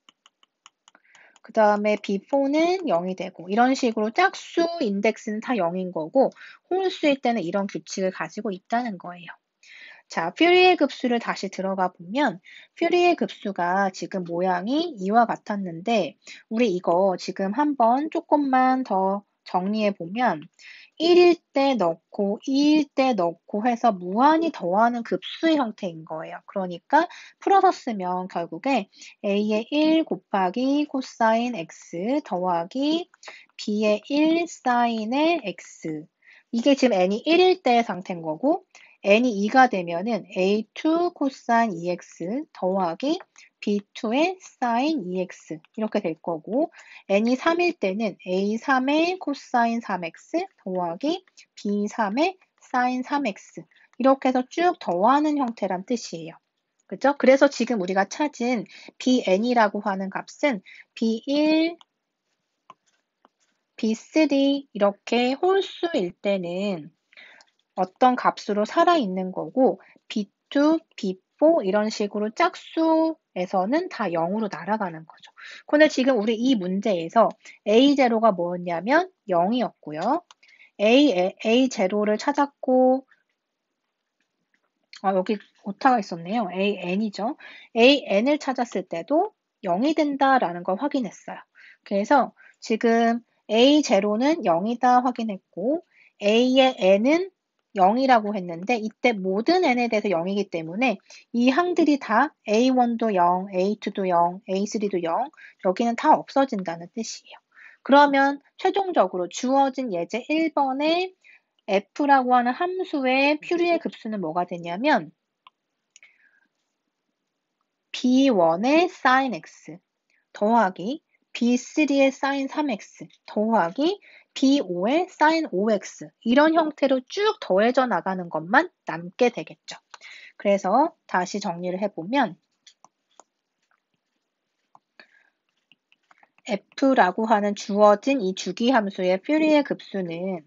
그 다음에 b4는 0이 되고 이런 식으로 짝수 인덱스는 다 0인 거고 홀수일 때는 이런 규칙을 가지고 있다는 거예요. 자, 퓨리에 급수를 다시 들어가 보면 퓨리에 급수가 지금 모양이 이와 같았는데 우리 이거 지금 한번 조금만 더 정리해 보면 1일 때 넣고 2일 때 넣고 해서 무한히 더하는 급수의 형태인 거예요. 그러니까 풀어서 쓰면 결국에 a의 1 곱하기 코사인 x 더하기 b의 1 사인의 x 이게 지금 n이 1일 때의 상태인 거고 n이 2가 되면은 a2 코사인 2x 더하기 b2의 사인 2x 이렇게 될 거고 n이 3일 때는 a3의 코사인 3x 더하기 b3의 사인 3x 이렇게 해서 쭉 더하는 형태란 뜻이에요. 그죠? 그래서 지금 우리가 찾은 bn이라고 하는 값은 b1, b3 이렇게 홀수일 때는 어떤 값으로 살아있는 거고 B2, B4 이런 식으로 짝수에서는 다 0으로 날아가는 거죠. 근데 지금 우리 이 문제에서 A0가 뭐였냐면 0이었고요. A0를 찾았고 여기 오타가 있었네요. AN이죠. AN을 찾았을 때도 0이 된다라는 걸 확인했어요. 그래서 지금 A0는 0이다 확인했고 A의 N은 0이라고 했는데 이때 모든 n에 대해서 0이기 때문에 이 항들이 다 A1도 0, A2도 0, A3도 0 여기는 다 없어진다는 뜻이에요. 그러면 최종적으로 주어진 예제 1번에 f라고 하는 함수의 퓨리의 급수는 뭐가 되냐면 b1의 sin x 더하기 b3의 sin 3x 더하기 b5의 sin 5x 이런 형태로 쭉 더해져 나가는 것만 남게 되겠죠. 그래서 다시 정리를 해보면 f라고 하는 주어진 이 주기함수의 퓨리의 급수는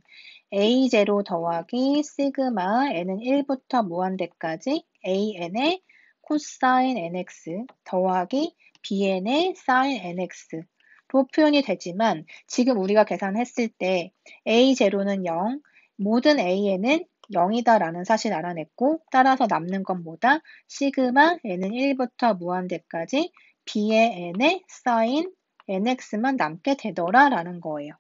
a0 더하기 시그마 n은 1부터 무한대까지 an의 코사인 nx 더하기 bn의 사인 nx로 표현이 되지만 지금 우리가 계산했을 때 a0는 0, 모든 an은 0이다라는 사실 알아냈고 따라서 남는 건 뭐다? 시그마 n은 1부터 무한대까지 b의 n의 사인 nx만 남게 되더라라는 거예요.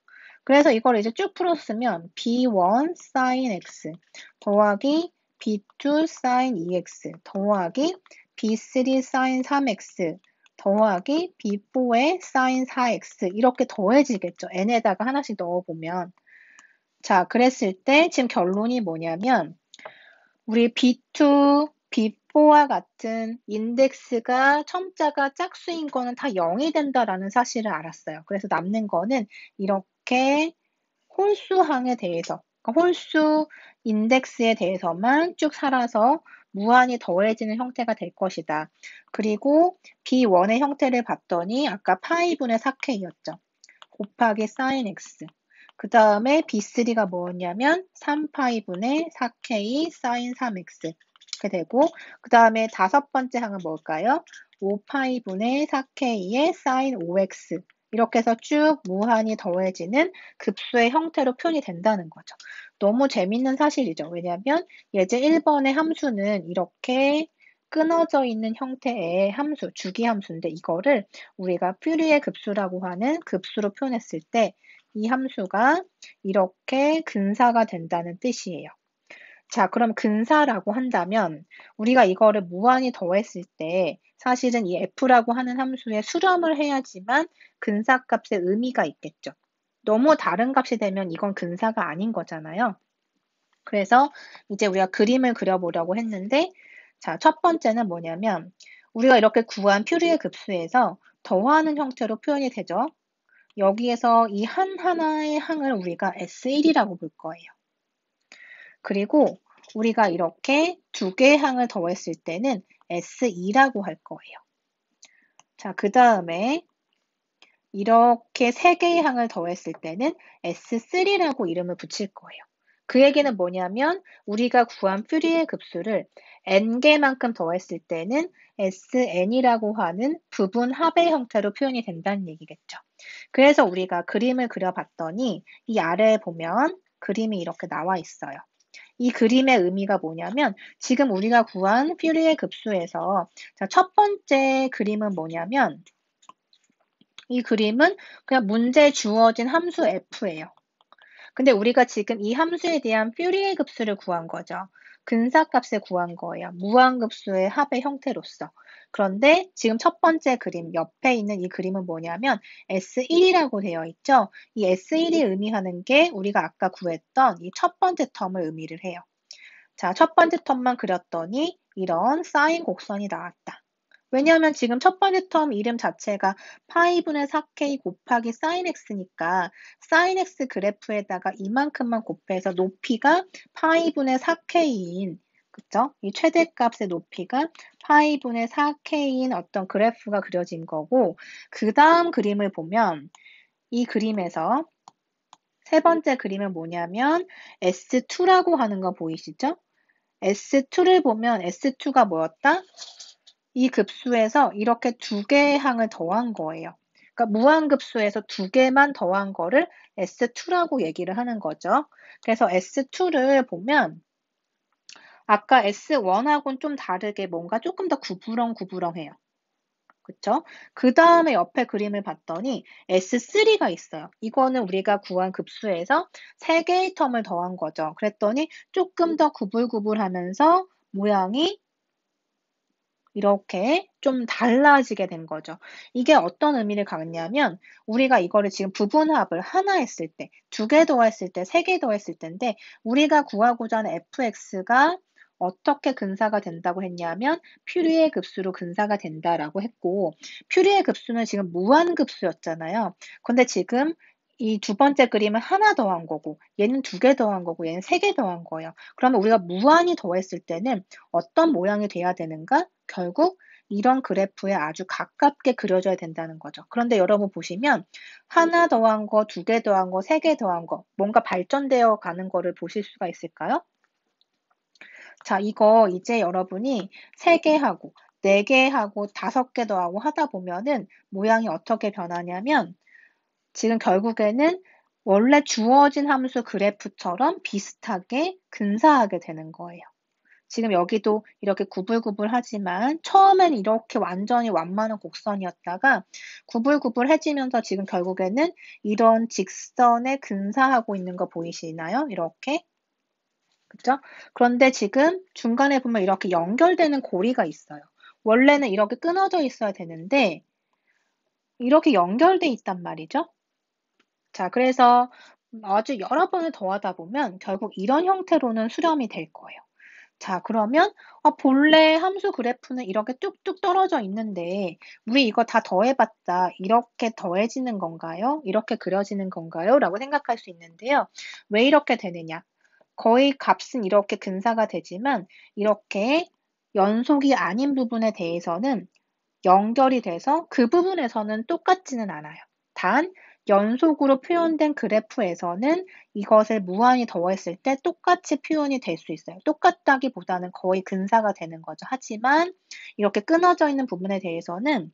그래서 이걸 이제 쭉 풀었으면 b1 sin x 더하기 b2 sin 2x 더하기 b3 sin 3x 더하기 b4의 sin 4x 이렇게 더해지겠죠. n에다가 하나씩 넣어보면 자, 그랬을 때 지금 결론이 뭐냐면 우리 b2, b4와 같은 인덱스가 첨자가 짝수인 거는 다 0이 된다라는 사실을 알았어요. 그래서 남는 거는 이렇게 홀수항에 대해서, 그러니까 홀수 인덱스에 대해서만 쭉 살아서 무한히 더해지는 형태가 될 것이다. 그리고 B1의 형태를 봤더니 아까 파이분의 4K였죠. 곱하기 sin x. 그 다음에 B3가 뭐였냐면 3파이분의 4K sin 3x. 이렇게 되고 그 다음에 다섯 번째 항은 뭘까요? 5파이분의 4K의 sin 5x. 이렇게 해서 쭉 무한히 더해지는 급수의 형태로 표현이 된다는 거죠. 너무 재밌는 사실이죠. 왜냐하면 예제 1번의 함수는 이렇게 끊어져 있는 형태의 함수, 주기 함수인데 이거를 우리가 퓨리의 급수라고 하는 급수로 표현했을 때 이 함수가 이렇게 근사가 된다는 뜻이에요. 자, 그럼 근사라고 한다면 우리가 이거를 무한히 더했을 때 사실은 이 f라고 하는 함수에 수렴을 해야지만 근사값의 의미가 있겠죠. 너무 다른 값이 되면 이건 근사가 아닌 거잖아요. 그래서 이제 우리가 그림을 그려보려고 했는데 자, 첫 번째는 뭐냐면 우리가 이렇게 구한 퓨리의 급수에서 더하는 형태로 표현이 되죠. 여기에서 이 하나의 항을 우리가 S1이라고 볼 거예요. 그리고 우리가 이렇게 두 개의 항을 더했을 때는 S2라고 할 거예요. 자, 그 다음에 이렇게 세 개의 항을 더했을 때는 S3라고 이름을 붙일 거예요. 그 얘기는 뭐냐면 우리가 구한 퓨리의 급수를 n개만큼 더했을 때는 Sn이라고 하는 부분합의 형태로 표현이 된다는 얘기겠죠. 그래서 우리가 그림을 그려봤더니 이 아래에 보면 그림이 이렇게 나와 있어요. 이 그림의 의미가 뭐냐면 지금 우리가 구한 퓨리의 급수에서 첫 번째 그림은 뭐냐면 이 그림은 그냥 문제에 주어진 함수 f예요. 근데 우리가 지금 이 함수에 대한 퓨리의 급수를 구한 거죠. 근사값을 구한 거예요. 무한급수의 합의 형태로서. 그런데 지금 첫 번째 그림, 옆에 있는 이 그림은 뭐냐면 S1이라고 되어 있죠. 이 S1이 의미하는 게 우리가 아까 구했던 이 첫 번째 텀을 의미를 해요. 자, 첫 번째 텀만 그렸더니 이런 사인 곡선이 나왔다. 왜냐하면 지금 첫 번째 텀 이름 자체가 파이분의 4K 곱하기 sin x니까 sin x 그래프에다가 이만큼만 곱해서 높이가 파이분의 4K인 그쵸? 이 최대값의 높이가 파이분의 4K인 어떤 그래프가 그려진 거고 그 다음 그림을 보면 이 그림에서 세 번째 그림은 뭐냐면 S2라고 하는 거 보이시죠? S2를 보면 S2가 뭐였다? 이 급수에서 이렇게 두 개의 항을 더한 거예요. 그러니까 무한급수에서 두 개만 더한 거를 S2라고 얘기를 하는 거죠. 그래서 S2를 보면 아까 S1하고는 좀 다르게 뭔가 조금 더 구부렁구부렁해요. 그쵸? 그 다음에 옆에 그림을 봤더니 S3가 있어요. 이거는 우리가 구한 급수에서 3개의 텀을 더한 거죠. 그랬더니 조금 더 구불구불하면서 모양이 이렇게 좀 달라지게 된 거죠. 이게 어떤 의미를 갖냐면 우리가 이거를 지금 부분합을 하나 했을 때, 두 개 더했을 때, 세 개 더했을 때인데 우리가 구하고자 하는 fx가 어떻게 근사가 된다고 했냐면 퓨리의 급수로 근사가 된다라고 했고 퓨리의 급수는 지금 무한급수였잖아요. 근데 지금 이 두 번째 그림은 하나 더한 거고 얘는 두 개 더한 거고 얘는 세 개 더한 거예요. 그러면 우리가 무한히 더했을 때는 어떤 모양이 돼야 되는가? 결국 이런 그래프에 아주 가깝게 그려져야 된다는 거죠. 그런데 여러분 보시면 하나 더한 거, 두 개 더한 거, 세 개 더한 거 뭔가 발전되어 가는 거를 보실 수가 있을까요? 자, 이거 이제 여러분이 3개 하고 4개 하고 5개 더하고 하다 보면은 모양이 어떻게 변하냐면 지금 결국에는 원래 주어진 함수 그래프처럼 비슷하게 근사하게 되는 거예요. 지금 여기도 이렇게 구불구불하지만 처음엔 이렇게 완전히 완만한 곡선이었다가 구불구불해지면서 지금 결국에는 이런 직선에 근사하고 있는 거 보이시나요? 이렇게. 그죠? 그런데 지금 중간에 보면 이렇게 연결되는 고리가 있어요. 원래는 이렇게 끊어져 있어야 되는데 이렇게 연결돼 있단 말이죠. 자, 그래서 아주 여러 번을 더하다 보면 결국 이런 형태로는 수렴이 될 거예요. 자, 그러면 본래 함수 그래프는 이렇게 뚝뚝 떨어져 있는데 우리 이거 다 더해봤자 이렇게 더해지는 건가요? 이렇게 그려지는 건가요? 라고 생각할 수 있는데요. 왜 이렇게 되느냐? 거의 값은 이렇게 근사가 되지만 이렇게 연속이 아닌 부분에 대해서는 연결이 돼서 그 부분에서는 똑같지는 않아요. 단, 연속으로 표현된 그래프에서는 이것을 무한히 더했을 때 똑같이 표현이 될 수 있어요. 똑같다기보다는 거의 근사가 되는 거죠. 하지만 이렇게 끊어져 있는 부분에 대해서는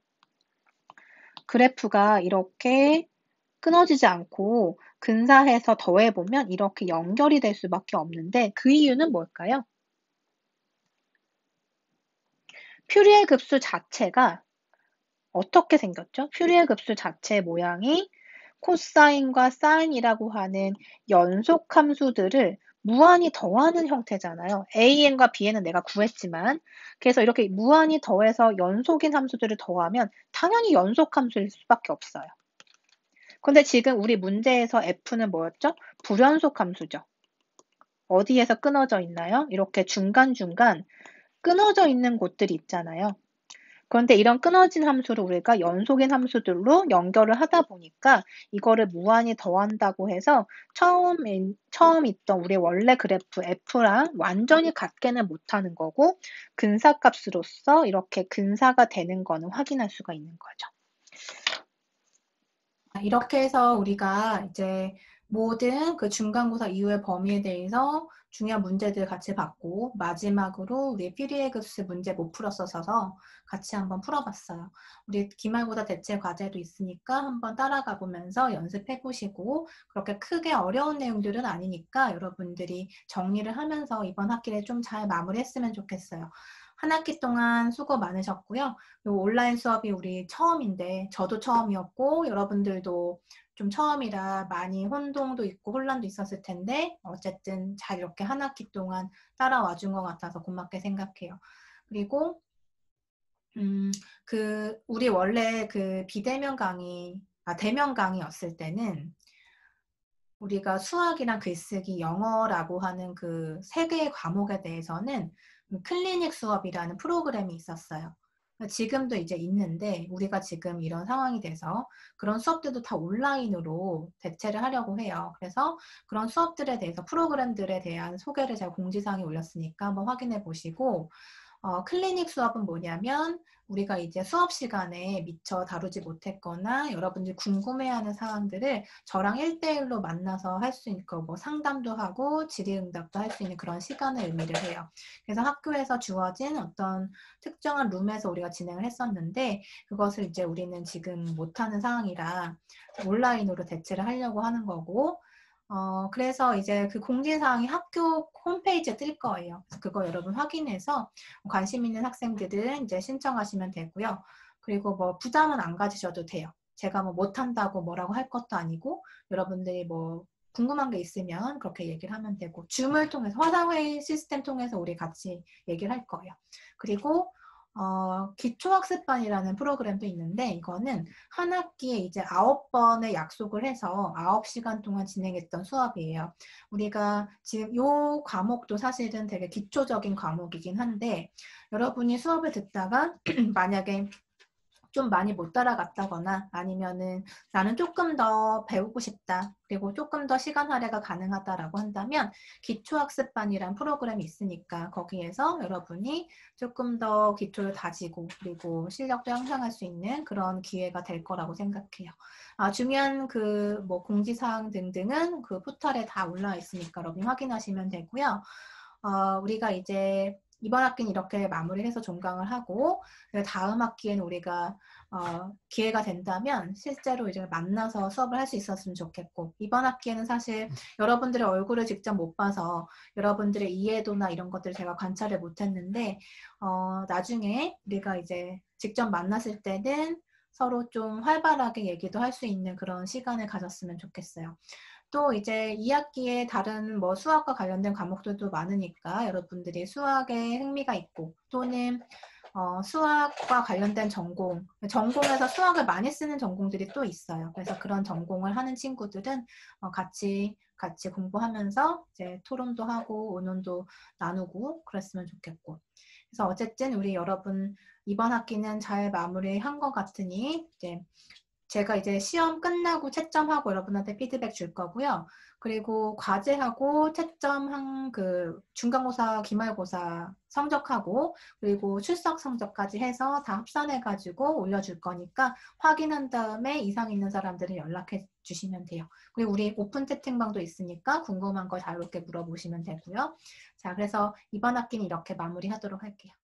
그래프가 이렇게 끊어지지 않고 근사해서 더해보면 이렇게 연결이 될 수밖에 없는데 그 이유는 뭘까요? 퓨리에 급수 자체가 어떻게 생겼죠? 퓨리에 급수 자체의 모양이 코사인과 사인이라고 하는 연속 함수들을 무한히 더하는 형태잖아요. AN과 BN은 내가 구했지만 그래서 이렇게 무한히 더해서 연속인 함수들을 더하면 당연히 연속 함수일 수밖에 없어요. 근데 지금 우리 문제에서 F는 뭐였죠? 불연속 함수죠. 어디에서 끊어져 있나요? 이렇게 중간중간 끊어져 있는 곳들이 있잖아요. 그런데 이런 끊어진 함수를 우리가 연속인 함수들로 연결을 하다 보니까 이거를 무한히 더한다고 해서 처음 있던 우리 원래 그래프 F랑 완전히 같게는 못하는 거고 근사값으로서 이렇게 근사가 되는 거는 확인할 수가 있는 거죠. 이렇게 해서 우리가 이제 모든 그 중간고사 이후의 범위에 대해서 중요한 문제들 같이 봤고 마지막으로 우리 퓨리에 급수 문제 못 풀었어서 같이 한번 풀어봤어요. 우리 기말고사 대체 과제도 있으니까 한번 따라가 보면서 연습해 보시고 그렇게 크게 어려운 내용들은 아니니까 여러분들이 정리를 하면서 이번 학기를 좀 잘 마무리했으면 좋겠어요. 한 학기 동안 수고 많으셨고요. 요 온라인 수업이 우리 처음인데 저도 처음이었고 여러분들도 좀 처음이라 많이 혼동도 있고 혼란도 있었을 텐데 어쨌든 잘 이렇게 한 학기 동안 따라와 준 것 같아서 고맙게 생각해요. 그리고 우리 원래 그 비대면 강의, 대면 강의였을 때는 우리가 수학이랑 글쓰기, 영어라고 하는 그 세 개의 과목에 대해서는 클리닉 수업이라는 프로그램이 있었어요. 지금도 이제 있는데 우리가 지금 이런 상황이 돼서 그런 수업들도 다 온라인으로 대체를 하려고 해요. 그래서 그런 수업들에 대해서 프로그램들에 대한 소개를 제가 공지사항에 올렸으니까 한번 확인해 보시고 클리닉 수업은 뭐냐면 우리가 이제 수업 시간에 미처 다루지 못했거나 여러분들이 궁금해하는 사항들을 저랑 1대1로 만나서 할 수 있는 뭐 상담도 하고 질의응답도 할 수 있는 그런 시간을 의미를 해요. 그래서 학교에서 주어진 어떤 특정한 룸에서 우리가 진행을 했었는데 그것을 이제 우리는 지금 못하는 상황이라 온라인으로 대체를 하려고 하는 거고 그래서 이제 그 공지사항이 학교 홈페이지에 뜰 거예요. 그거 여러분 확인해서 관심 있는 학생들은 이제 신청하시면 되고요. 그리고 뭐 부담은 안 가지셔도 돼요. 제가 뭐 못한다고 뭐라고 할 것도 아니고 여러분들이 뭐 궁금한 게 있으면 그렇게 얘기를 하면 되고 줌을 통해서 화상회의 시스템 통해서 우리 같이 얘기를 할 거예요. 그리고 기초학습반이라는 프로그램도 있는데 이거는 한 학기에 이제 9번의 약속을 해서 9시간 동안 진행했던 수업이에요. 우리가 지금 요 과목도 사실은 되게 기초적인 과목이긴 한데 여러분이 수업을 듣다가 만약에 좀 많이 못 따라갔다거나 아니면은 나는 조금 더 배우고 싶다. 그리고 조금 더 시간 할애가 가능하다라고 한다면 기초학습반이란 프로그램이 있으니까 거기에서 여러분이 조금 더 기초를 다지고 그리고 실력도 향상할 수 있는 그런 기회가 될 거라고 생각해요. 중요한 그 뭐 공지사항 등등은 그 포털에 다 올라와 있으니까 여러분 확인하시면 되고요. 우리가 이제 이번 학기는 이렇게 마무리해서 종강을 하고 다음 학기에는 우리가 기회가 된다면 실제로 이제 만나서 수업을 할 수 있었으면 좋겠고 이번 학기에는 사실 여러분들의 얼굴을 직접 못 봐서 여러분들의 이해도나 이런 것들을 제가 관찰을 못했는데 나중에 우리가 이제 직접 만났을 때는 서로 좀 활발하게 얘기도 할 수 있는 그런 시간을 가졌으면 좋겠어요. 또 이제 2학기에 다른 뭐 수학과 관련된 과목들도 많으니까 여러분들이 수학에 흥미가 있고 또는 수학과 관련된 전공에서 수학을 많이 쓰는 전공들이 또 있어요. 그래서 그런 전공을 하는 친구들은 같이 공부하면서 이제 토론도 하고 의논도 나누고 그랬으면 좋겠고. 그래서 어쨌든 우리 여러분 이번 학기는 잘 마무리한 것 같으니 이제 제가 이제 시험 끝나고 채점하고 여러분한테 피드백 줄 거고요. 그리고 과제하고 채점 그 중간고사, 기말고사 성적하고 그리고 출석 성적까지 해서 다 합산해가지고 올려줄 거니까 확인한 다음에 이상 있는 사람들은 연락해 주시면 돼요. 그리고 우리 오픈 채팅방도 있으니까 궁금한 거 자유롭게 물어보시면 되고요. 자, 그래서 이번 학기는 이렇게 마무리하도록 할게요.